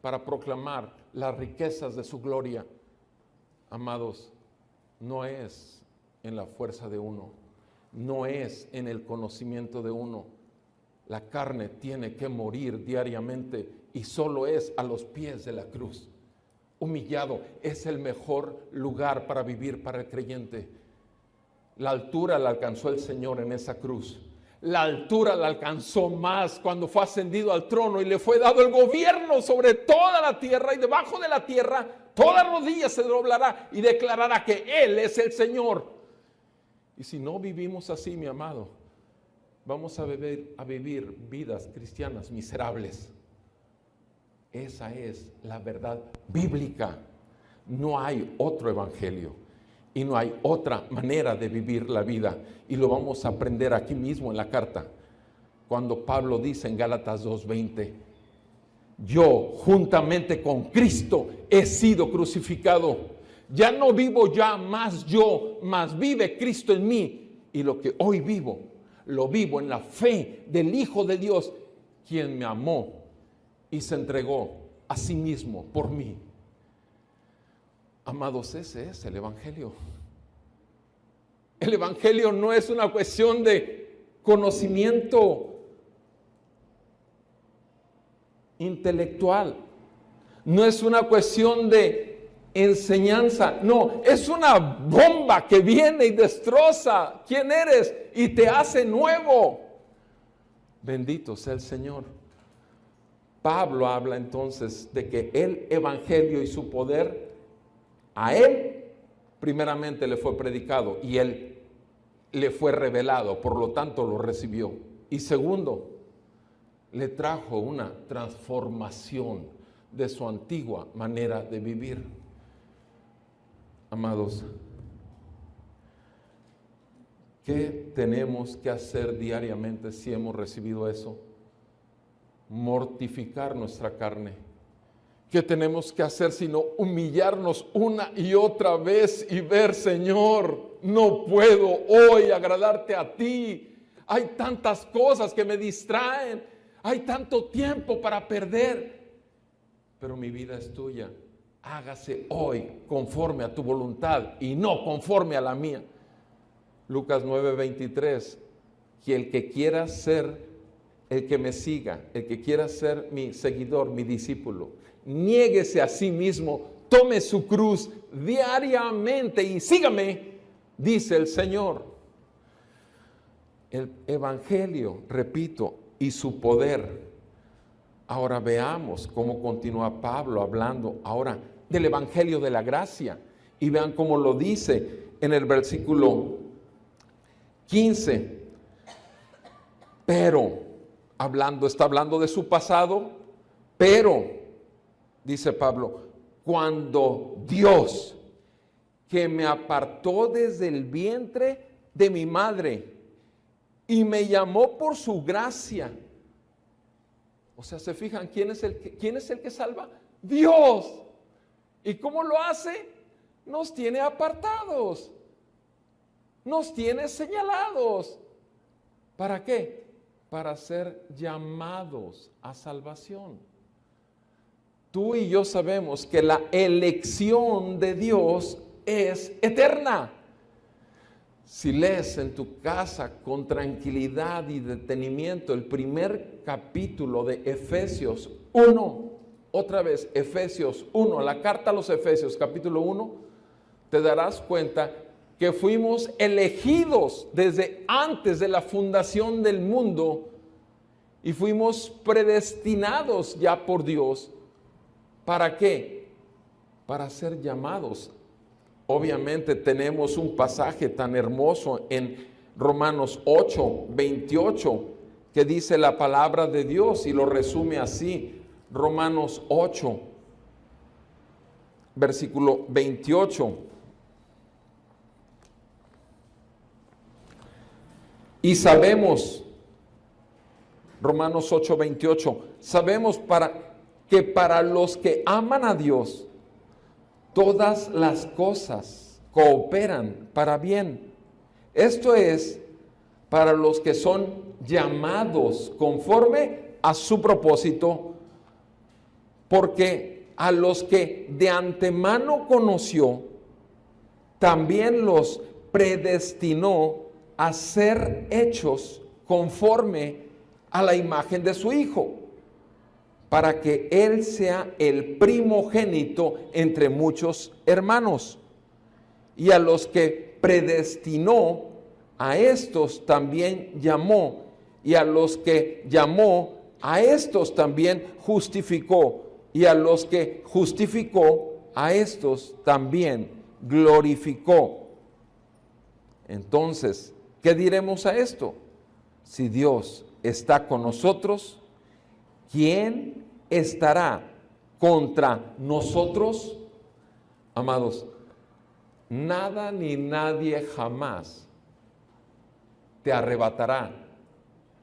para proclamar las riquezas de su gloria. Amados, no es en la fuerza de uno, no es en el conocimiento de uno. La carne tiene que morir diariamente y solo es a los pies de la cruz. Humillado es el mejor lugar para vivir para el creyente. La altura la alcanzó el Señor en esa cruz. La altura la alcanzó más cuando fue ascendido al trono y le fue dado el gobierno sobre toda la tierra, y debajo de la tierra toda rodilla se doblará y declarará que Él es el Señor. Y si no vivimos así, mi amado, vamos a vivir vidas cristianas miserables. Esa es la verdad bíblica. No hay otro evangelio y no hay otra manera de vivir la vida. Y lo vamos a aprender aquí mismo en la carta, cuando Pablo dice en Gálatas 2:20, yo juntamente con Cristo he sido crucificado. Ya no vivo ya más yo, mas vive Cristo en mí. Y lo que hoy vivo, lo vivo en la fe del Hijo de Dios, quien me amó y se entregó a sí mismo por mí. Amados, ese es el evangelio. El evangelio no es una cuestión de conocimiento intelectual, no es una cuestión de enseñanza, no, es una bomba que viene y destroza quién eres y te hace nuevo. Bendito sea el Señor. Pablo habla entonces de que el evangelio y su poder a él primeramente le fue predicado y él le fue revelado, por lo tanto lo recibió. Y segundo, le trajo una transformación de su antigua manera de vivir. Amados, ¿qué tenemos que hacer diariamente si hemos recibido eso? Mortificar nuestra carne. ¿Qué tenemos que hacer sino humillarnos una y otra vez y ver, Señor, no puedo hoy agradarte a ti? Hay tantas cosas que me distraen, hay tanto tiempo para perder, pero mi vida es tuya. Hágase hoy conforme a tu voluntad y no conforme a la mía. Lucas 9:23, que el que quiera ser, el que me siga, el que quiera ser mi seguidor, mi discípulo, niéguese a sí mismo, tome su cruz diariamente y sígame, dice el Señor. El evangelio, repito, y su poder. Ahora veamos cómo continúa Pablo hablando ahora del evangelio de la gracia. Y vean cómo lo dice en el versículo 15. Pero está hablando de su pasado, pero, dice Pablo, cuando Dios, que me apartó desde el vientre de mi madre y me llamó por su gracia. O sea, ¿se fijan quién es el que salva? Dios. ¿Y cómo lo hace? Nos tiene apartados, nos tiene señalados. ¿Para qué? Para ser llamados a salvación. Tú y yo sabemos que la elección de Dios es eterna. Si lees en tu casa con tranquilidad y detenimiento el primer capítulo de Efesios 1, otra vez Efesios 1, la carta a los Efesios capítulo 1, te darás cuenta que fuimos elegidos desde antes de la fundación del mundo y fuimos predestinados ya por Dios. ¿Para qué? Para ser llamados. Obviamente tenemos un pasaje tan hermoso en Romanos 8, 28, que dice la palabra de Dios y lo resume así. Romanos 8, versículo 28. Y sabemos, Romanos 8, 28, sabemos que para los que aman a Dios, todas las cosas cooperan para bien. Esto es, para los que son llamados conforme a su propósito, porque a los que de antemano conoció, también los predestinó a ser hechos conforme a la imagen de su Hijo, para que Él sea el primogénito entre muchos hermanos. Y a los que predestinó, a estos también llamó, y a los que llamó, a estos también justificó, y a los que justificó, a estos también glorificó. Entonces, ¿qué diremos a esto? Si Dios está con nosotros, ¿quién estará contra nosotros? Amados, nada ni nadie jamás te arrebatará,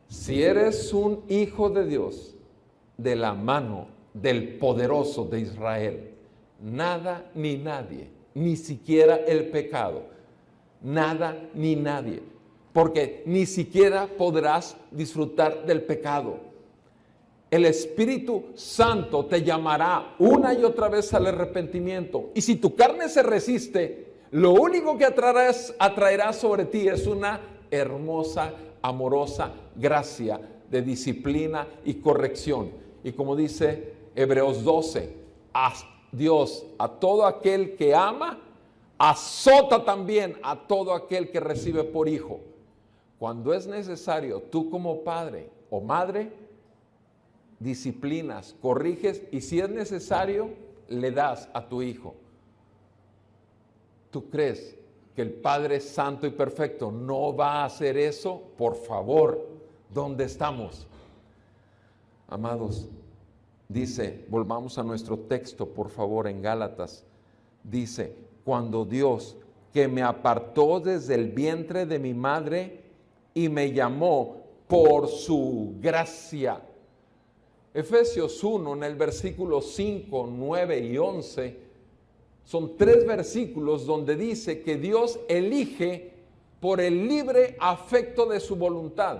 si eres un hijo de Dios, de la mano del poderoso de Israel. Nada ni nadie, ni siquiera el pecado, nada ni nadie, porque ni siquiera podrás disfrutar del pecado. El Espíritu Santo te llamará una y otra vez al arrepentimiento. Y si tu carne se resiste, lo único que atraerá sobre ti es una hermosa, amorosa gracia de disciplina y corrección. Y como dice Hebreos 12, a Dios, a todo aquel que ama, azota también a todo aquel que recibe por hijo. Cuando es necesario, tú como padre o madre, disciplinas, corriges y si es necesario, le das a tu hijo. ¿Tú crees que el Padre Santo y Perfecto no va a hacer eso? Por favor, ¿dónde estamos? Amados, dice, volvamos a nuestro texto, por favor, en Gálatas. Dice, cuando Dios, que me apartó desde el vientre de mi madre y me llamó por su gracia. Efesios 1, en el versículo 5, 9 y 11, son 3 versículos donde dice que Dios elige por el libre afecto de su voluntad.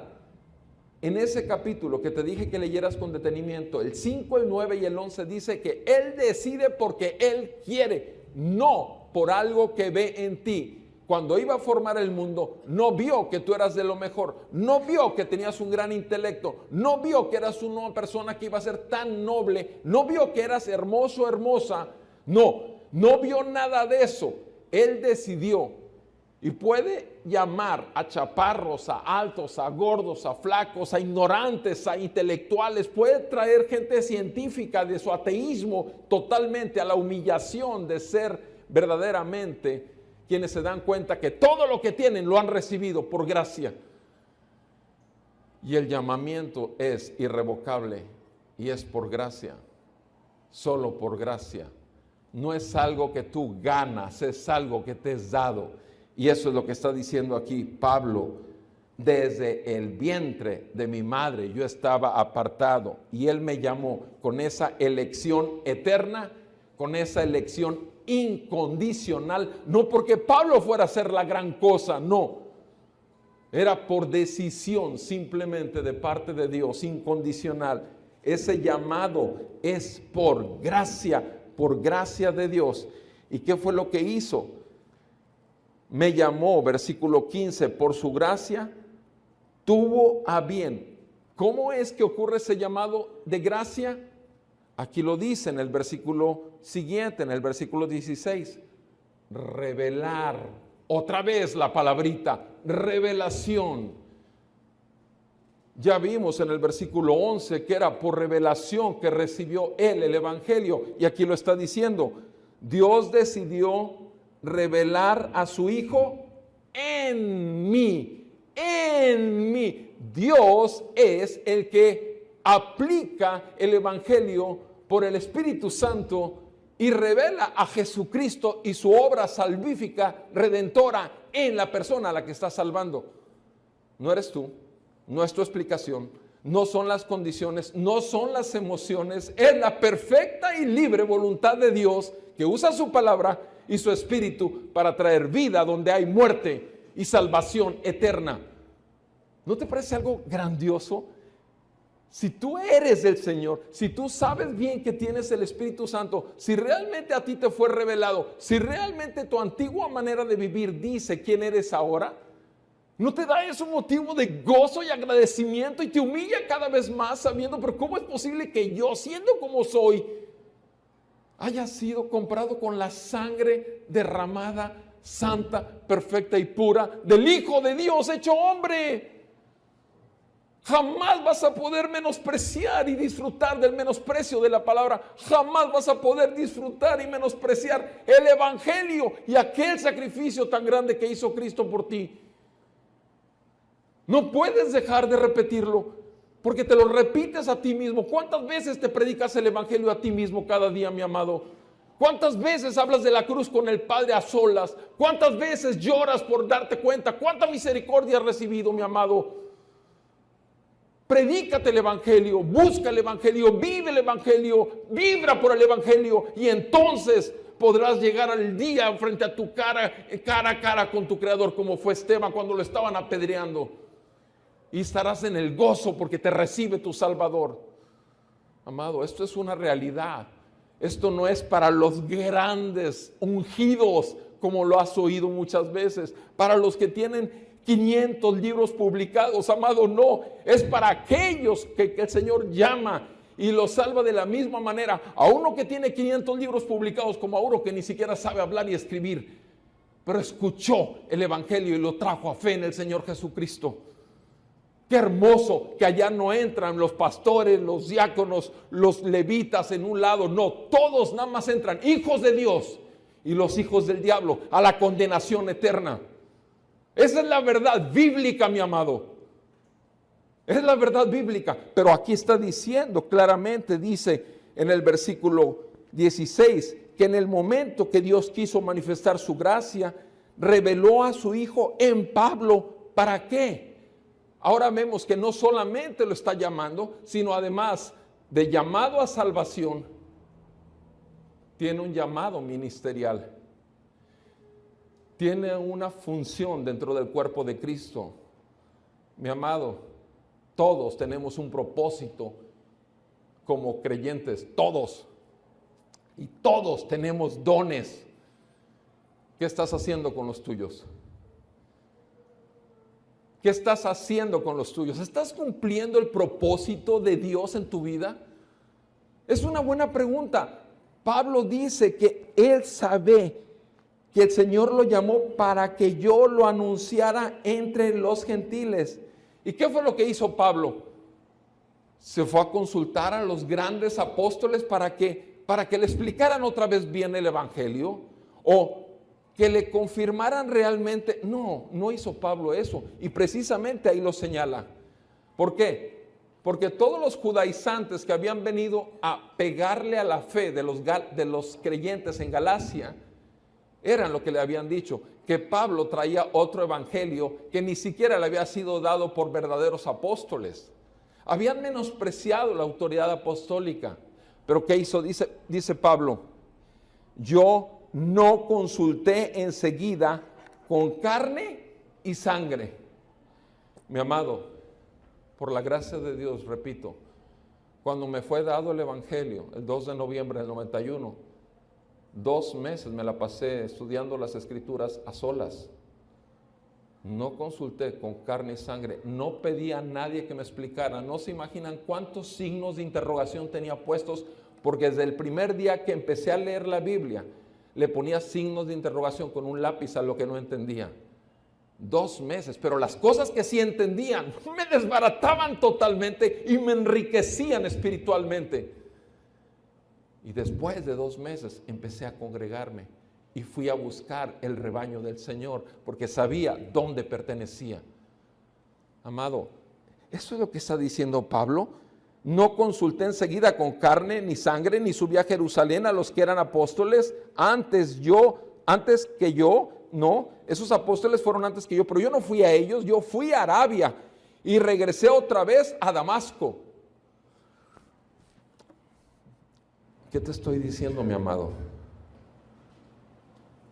En ese capítulo que te dije que leyeras con detenimiento, el 5, el 9 y el 11 dice que Él decide porque Él quiere, no por algo que ve en ti. Cuando iba a formar el mundo, no vio que tú eras de lo mejor, no vio que tenías un gran intelecto, no vio que eras una persona que iba a ser tan noble, no vio que eras hermoso, hermosa, no vio nada de eso. Él decidió y puede llamar a chaparros, a altos, a gordos, a flacos, a ignorantes, a intelectuales, puede traer gente científica de su ateísmo totalmente a la humillación de ser verdaderamente quienes se dan cuenta que todo lo que tienen lo han recibido por gracia. Y el llamamiento es irrevocable y es por gracia, solo por gracia. No es algo que tú ganas, es algo que te es dado. Y eso es lo que está diciendo aquí Pablo. Desde el vientre de mi madre yo estaba apartado y Él me llamó con esa elección eterna, con esa elección incondicional, no porque Pablo fuera a hacer la gran cosa, no. Era por decisión simplemente de parte de Dios, incondicional. Ese llamado es por gracia de Dios. ¿Y qué fue lo que hizo? Me llamó, versículo 15, por su gracia tuvo a bien. ¿Cómo es que ocurre ese llamado de gracia? Aquí lo dice en el versículo siguiente, en el versículo 16. Revelar, otra vez la palabrita, revelación. Ya vimos en el versículo 11 que era por revelación que recibió él el evangelio. Y aquí lo está diciendo. Dios decidió revelar a su Hijo en mí. En mí. Dios es el que aplica el evangelio por el Espíritu Santo y revela a Jesucristo y su obra salvífica, redentora en la persona a la que está salvando. No eres tú, no es tu explicación, no son las condiciones, no son las emociones, es la perfecta y libre voluntad de Dios que usa su palabra y su Espíritu para traer vida donde hay muerte y salvación eterna. ¿No te parece algo grandioso? Si tú eres del Señor, si tú sabes bien que tienes el Espíritu Santo, si realmente a ti te fue revelado, si realmente tu antigua manera de vivir dice quién eres ahora, ¿no te da eso motivo de gozo y agradecimiento y te humilla cada vez más sabiendo, pero cómo es posible que yo, siendo como soy, haya sido comprado con la sangre derramada, santa, perfecta y pura del Hijo de Dios hecho hombre? Jamás vas a poder menospreciar y disfrutar del menosprecio de la palabra. Jamás vas a poder disfrutar y menospreciar el evangelio y aquel sacrificio tan grande que hizo Cristo por ti. No puedes dejar de repetirlo porque te lo repites a ti mismo. ¿Cuántas veces te predicas el evangelio a ti mismo cada día, mi amado? ¿Cuántas veces hablas de la cruz con el Padre a solas? ¿Cuántas veces lloras por darte cuenta? ¿Cuánta misericordia has recibido, mi amado? Predícate el evangelio, busca el evangelio, vive el evangelio, vibra por el evangelio y entonces podrás llegar al día frente a tu cara a cara con tu Creador, como fue Esteban cuando lo estaban apedreando, y estarás en el gozo porque te recibe tu Salvador. Amado, esto es una realidad. Esto no es para los grandes ungidos, como lo has oído muchas veces, para los que tienen 500 libros publicados, amado, no, es para aquellos que el Señor llama y los salva de la misma manera, a uno que tiene 500 libros publicados como a uno que ni siquiera sabe hablar y escribir, pero escuchó el evangelio y lo trajo a fe en el Señor Jesucristo. Qué hermoso que allá no entran los pastores, los diáconos, los levitas en un lado, no, todos nada más entran hijos de Dios y los hijos del diablo a la condenación eterna. Esa es la verdad bíblica, mi amado. Es la verdad bíblica. Pero aquí está diciendo claramente, dice en el versículo 16, que en el momento que Dios quiso manifestar su gracia, reveló a su Hijo en Pablo. ¿Para qué? Ahora vemos que no solamente lo está llamando, sino además de llamado a salvación, tiene un llamado ministerial. Tiene una función dentro del cuerpo de Cristo. Mi amado, todos tenemos un propósito como creyentes, todos. Y todos tenemos dones. ¿Qué estás haciendo con los tuyos? ¿Qué estás haciendo con los tuyos? ¿Estás cumpliendo el propósito de Dios en tu vida? Es una buena pregunta. Pablo dice que él sabe que el Señor lo llamó para que yo lo anunciara entre los gentiles. ¿Y qué fue lo que hizo Pablo? Se fue a consultar a los grandes apóstoles para que le explicaran otra vez bien el evangelio o que le confirmaran realmente. No hizo Pablo eso, y precisamente ahí lo señala. ¿Por qué? Porque todos los judaizantes que habían venido a pegarle a la fe de los creyentes en Galacia, eran lo que le habían dicho, que Pablo traía otro evangelio que ni siquiera le había sido dado por verdaderos apóstoles. Habían menospreciado la autoridad apostólica. Pero ¿qué hizo? Dice Pablo, yo no consulté enseguida con carne y sangre. Mi amado, por la gracia de Dios, repito, cuando me fue dado el evangelio, el 2 de noviembre del 91, 2 meses me la pasé estudiando las escrituras a solas. No consulté con carne y sangre, no pedí a nadie que me explicara. No se imaginan cuántos signos de interrogación tenía puestos, porque desde el primer día que empecé a leer la Biblia, le ponía signos de interrogación con un lápiz a lo que no entendía. 2 meses, pero las cosas que sí entendían me desbarataban totalmente y me enriquecían espiritualmente. Y después de 2 meses empecé a congregarme y fui a buscar el rebaño del Señor, porque sabía dónde pertenecía. Amado, eso es lo que está diciendo Pablo. No consulté enseguida con carne ni sangre, ni subí a Jerusalén a los que eran apóstoles, antes que yo, no, esos apóstoles fueron antes que yo, pero yo no fui a ellos, yo fui a Arabia y regresé otra vez a Damasco. ¿Qué te estoy diciendo, mi amado?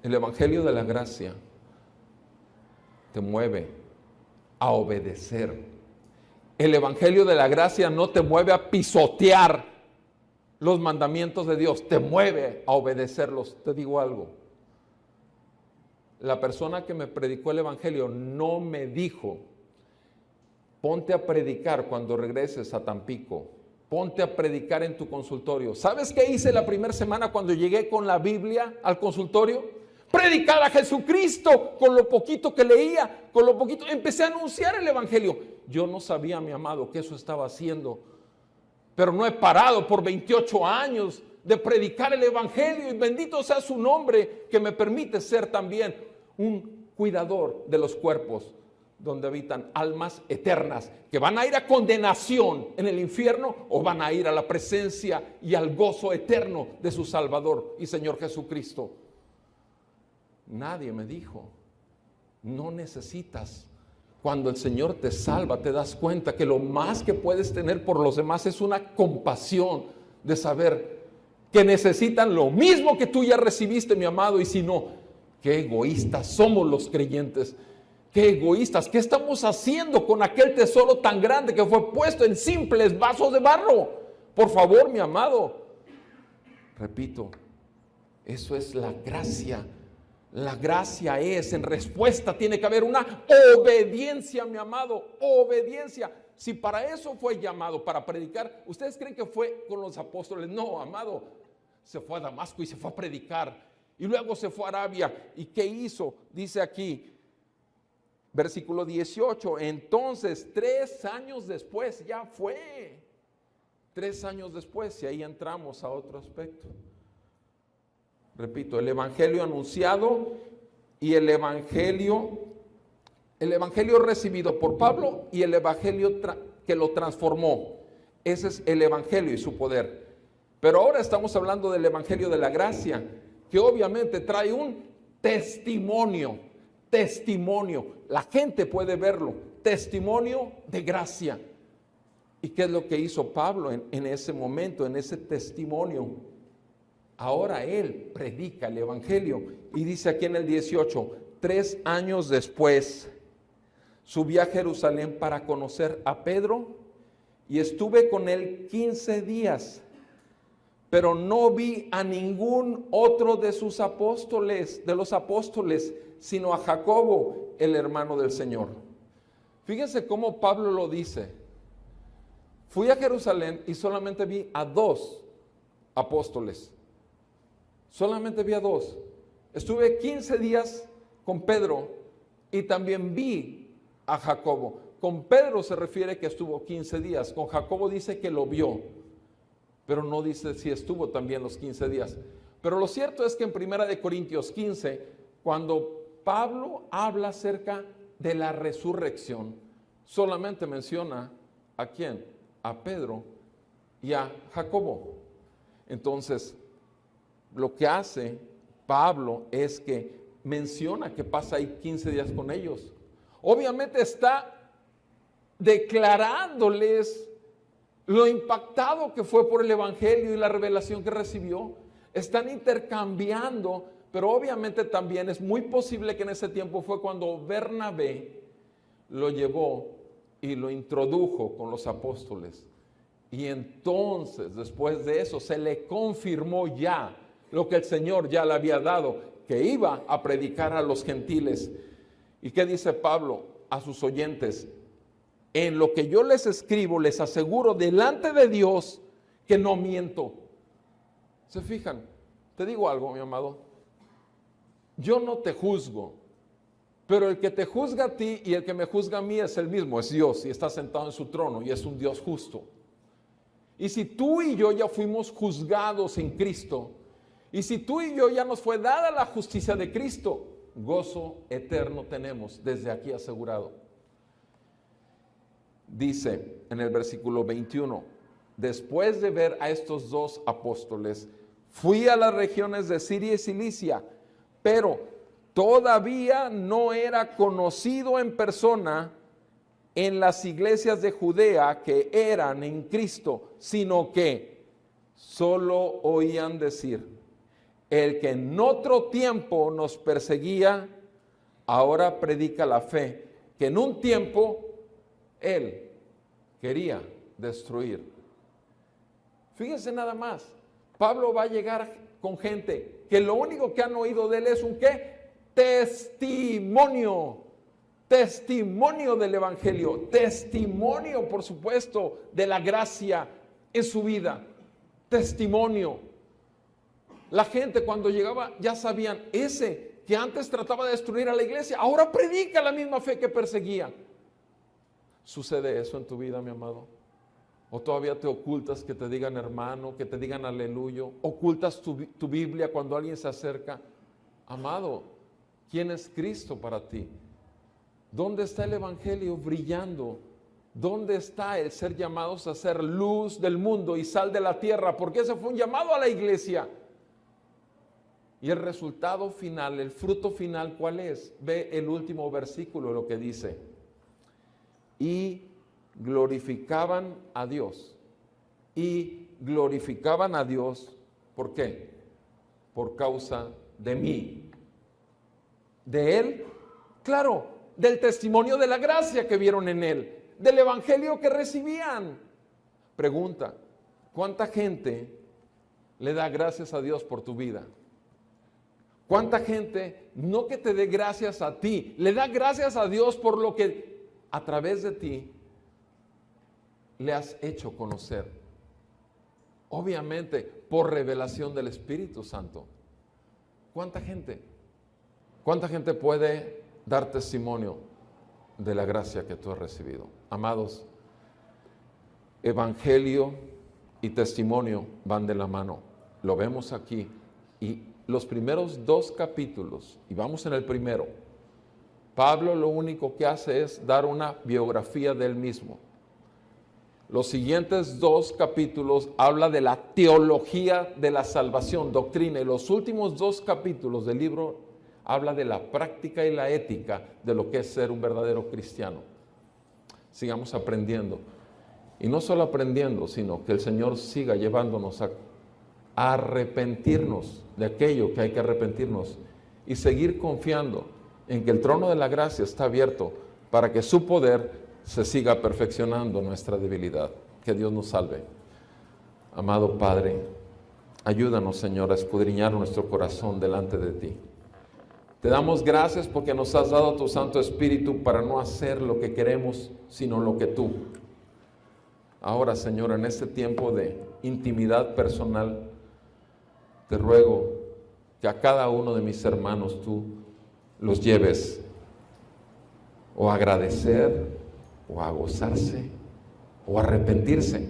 El evangelio de la gracia te mueve a obedecer. El evangelio de la gracia no te mueve a pisotear los mandamientos de Dios, te mueve a obedecerlos. Te digo algo, la persona que me predicó el evangelio no me dijo, ponte a predicar cuando regreses a Tampico, ponte a predicar en tu consultorio. ¿Sabes qué hice la primera semana cuando llegué con la Biblia al consultorio? Predicar a Jesucristo con lo poquito que leía, con lo poquito. Empecé a anunciar el evangelio. Yo no sabía, mi amado, que eso estaba haciendo, pero no he parado por 28 años de predicar el evangelio, y bendito sea su nombre que me permite ser también un cuidador de los cuerpos donde habitan almas eternas que van a ir a condenación en el infierno o van a ir a la presencia y al gozo eterno de su Salvador y Señor Jesucristo. Nadie me dijo, no necesitas. Cuando el Señor te salva, te das cuenta que lo más que puedes tener por los demás es una compasión de saber que necesitan lo mismo que tú ya recibiste, mi amado. Y si no, qué egoístas somos los creyentes, qué egoístas. ¿Qué estamos haciendo con aquel tesoro tan grande que fue puesto en simples vasos de barro? Por favor, mi amado, repito, eso es la gracia. La gracia es, en respuesta tiene que haber una obediencia, mi amado, obediencia. Si para eso fue llamado, para predicar, ¿ustedes creen que fue con los apóstoles? No, amado, se fue a Damasco y se fue a predicar. Y luego se fue a Arabia. ¿Y qué hizo? Dice aquí, versículo 18, entonces 3 años después, ya fue. 3 años después, y ahí entramos a otro aspecto. Repito, el evangelio anunciado y el evangelio recibido por Pablo y el evangelio que lo transformó. Ese es el evangelio y su poder. Pero ahora estamos hablando del evangelio de la gracia, que obviamente trae un testimonio. La gente puede verlo, testimonio de gracia. ¿Y qué es lo que hizo Pablo en ese momento, en ese testimonio? Ahora él predica el evangelio y dice aquí en el 18, 3 años después subí a Jerusalén para conocer a Pedro y estuve con él 15 días, pero no vi a ningún otro de sus apóstoles, sino a Jacobo, el hermano del Señor. Fíjense cómo Pablo lo dice. Fui a Jerusalén y solamente vi a 2 apóstoles. Solamente vi a 2. Estuve 15 días con Pedro y también vi a Jacobo. Con Pedro se refiere que estuvo 15 días. Con Jacobo dice que lo vio, pero no dice si estuvo también los 15 días. Pero lo cierto es que en 1 Corintios 15, cuando Pablo habla acerca de la resurrección, solamente menciona ¿a quién? A Pedro y a Jacobo. Entonces, lo que hace Pablo es que menciona que pasa ahí 15 días con ellos. Obviamente está declarándoles lo impactado que fue por el evangelio y la revelación que recibió. Están intercambiando, pero obviamente también es muy posible que en ese tiempo fue cuando Bernabé lo llevó y lo introdujo con los apóstoles. Y entonces, después de eso, se le confirmó ya lo que el Señor ya le había dado, que iba a predicar a los gentiles. ¿Y qué dice Pablo a sus oyentes? En lo que yo les escribo, les aseguro delante de Dios que no miento. ¿Se fijan? Te digo algo, mi amado. Yo no te juzgo, pero el que te juzga a ti y el que me juzga a mí es el mismo, es Dios, y está sentado en su trono y es un Dios justo. Y si tú y yo ya fuimos juzgados en Cristo, y si tú y yo ya nos fue dada la justicia de Cristo, gozo eterno tenemos desde aquí asegurado. Dice en el versículo 21, después de ver a estos dos apóstoles, fui a las regiones de Siria y Cilicia, pero todavía no era conocido en persona en las iglesias de Judea que eran en Cristo, sino que solo oían decir, el que en otro tiempo nos perseguía, ahora predica la fe, que en un tiempo él quería destruir. Fíjense nada más, Pablo va a llegar con gente que lo único que han oído de él es un ¿qué? Testimonio. Testimonio del evangelio, testimonio, por supuesto, de la gracia en su vida. Testimonio. La gente cuando llegaba ya sabían, ese que antes trataba de destruir a la iglesia, ahora predica la misma fe que perseguía. ¿Sucede eso en tu vida, mi amado? ¿O todavía te ocultas que te digan hermano, que te digan aleluya? ¿Ocultas tu Biblia cuando alguien se acerca? Amado, ¿quién es Cristo para ti? ¿Dónde está el evangelio brillando? ¿Dónde está el ser llamados a ser luz del mundo y sal de la tierra? Porque ese fue un llamado a la iglesia. Y el resultado final, el fruto final, ¿cuál es? Ve el último versículo, lo que dice. Y glorificaban a Dios. Y glorificaban a Dios, ¿por qué? Por causa de mí. ¿De Él? Claro, del testimonio de la gracia que vieron en Él, del evangelio que recibían. Pregunta, ¿cuánta gente le da gracias a Dios por tu vida? ¿Cuánta gente, no que te dé gracias a ti, le da gracias a Dios por lo que a través de ti le has hecho conocer? Obviamente, por revelación del Espíritu Santo. ¿Cuánta gente? ¿Cuánta gente puede dar testimonio de la gracia que tú has recibido? Amados, evangelio y testimonio van de la mano. Lo vemos aquí. Y los primeros 2 capítulos, y vamos en el primero, Pablo lo único que hace es dar una biografía de él mismo. Los siguientes 2 capítulos habla de la teología de la salvación, doctrina, y los últimos 2 capítulos del libro habla de la práctica y la ética de lo que es ser un verdadero cristiano. Sigamos aprendiendo, y no solo aprendiendo, sino que el Señor siga llevándonos a arrepentirnos de aquello que hay que arrepentirnos y seguir confiando en que el trono de la gracia está abierto para que su poder se siga perfeccionando nuestra debilidad. Que Dios nos salve. Amado Padre, ayúdanos, Señor, a escudriñar nuestro corazón delante de ti. Te damos gracias porque nos has dado tu Santo Espíritu para no hacer lo que queremos, sino lo que tú. Ahora, Señor, en este tiempo de intimidad personal, te ruego que a cada uno de mis hermanos tú los lleves o a agradecer, o a gozarse, o a arrepentirse.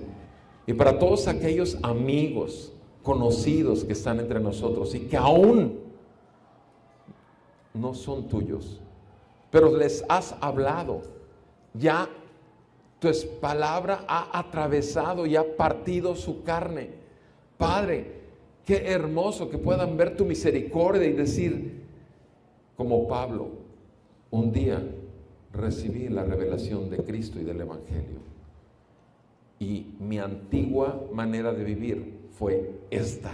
Y para todos aquellos amigos, conocidos que están entre nosotros y que aún no son tuyos, pero les has hablado, ya Tu palabra ha atravesado y ha partido su carne. Padre, qué hermoso que puedan ver tu misericordia y decir, como Pablo, un día recibí la revelación de Cristo y del Evangelio. Y mi antigua manera de vivir fue esta.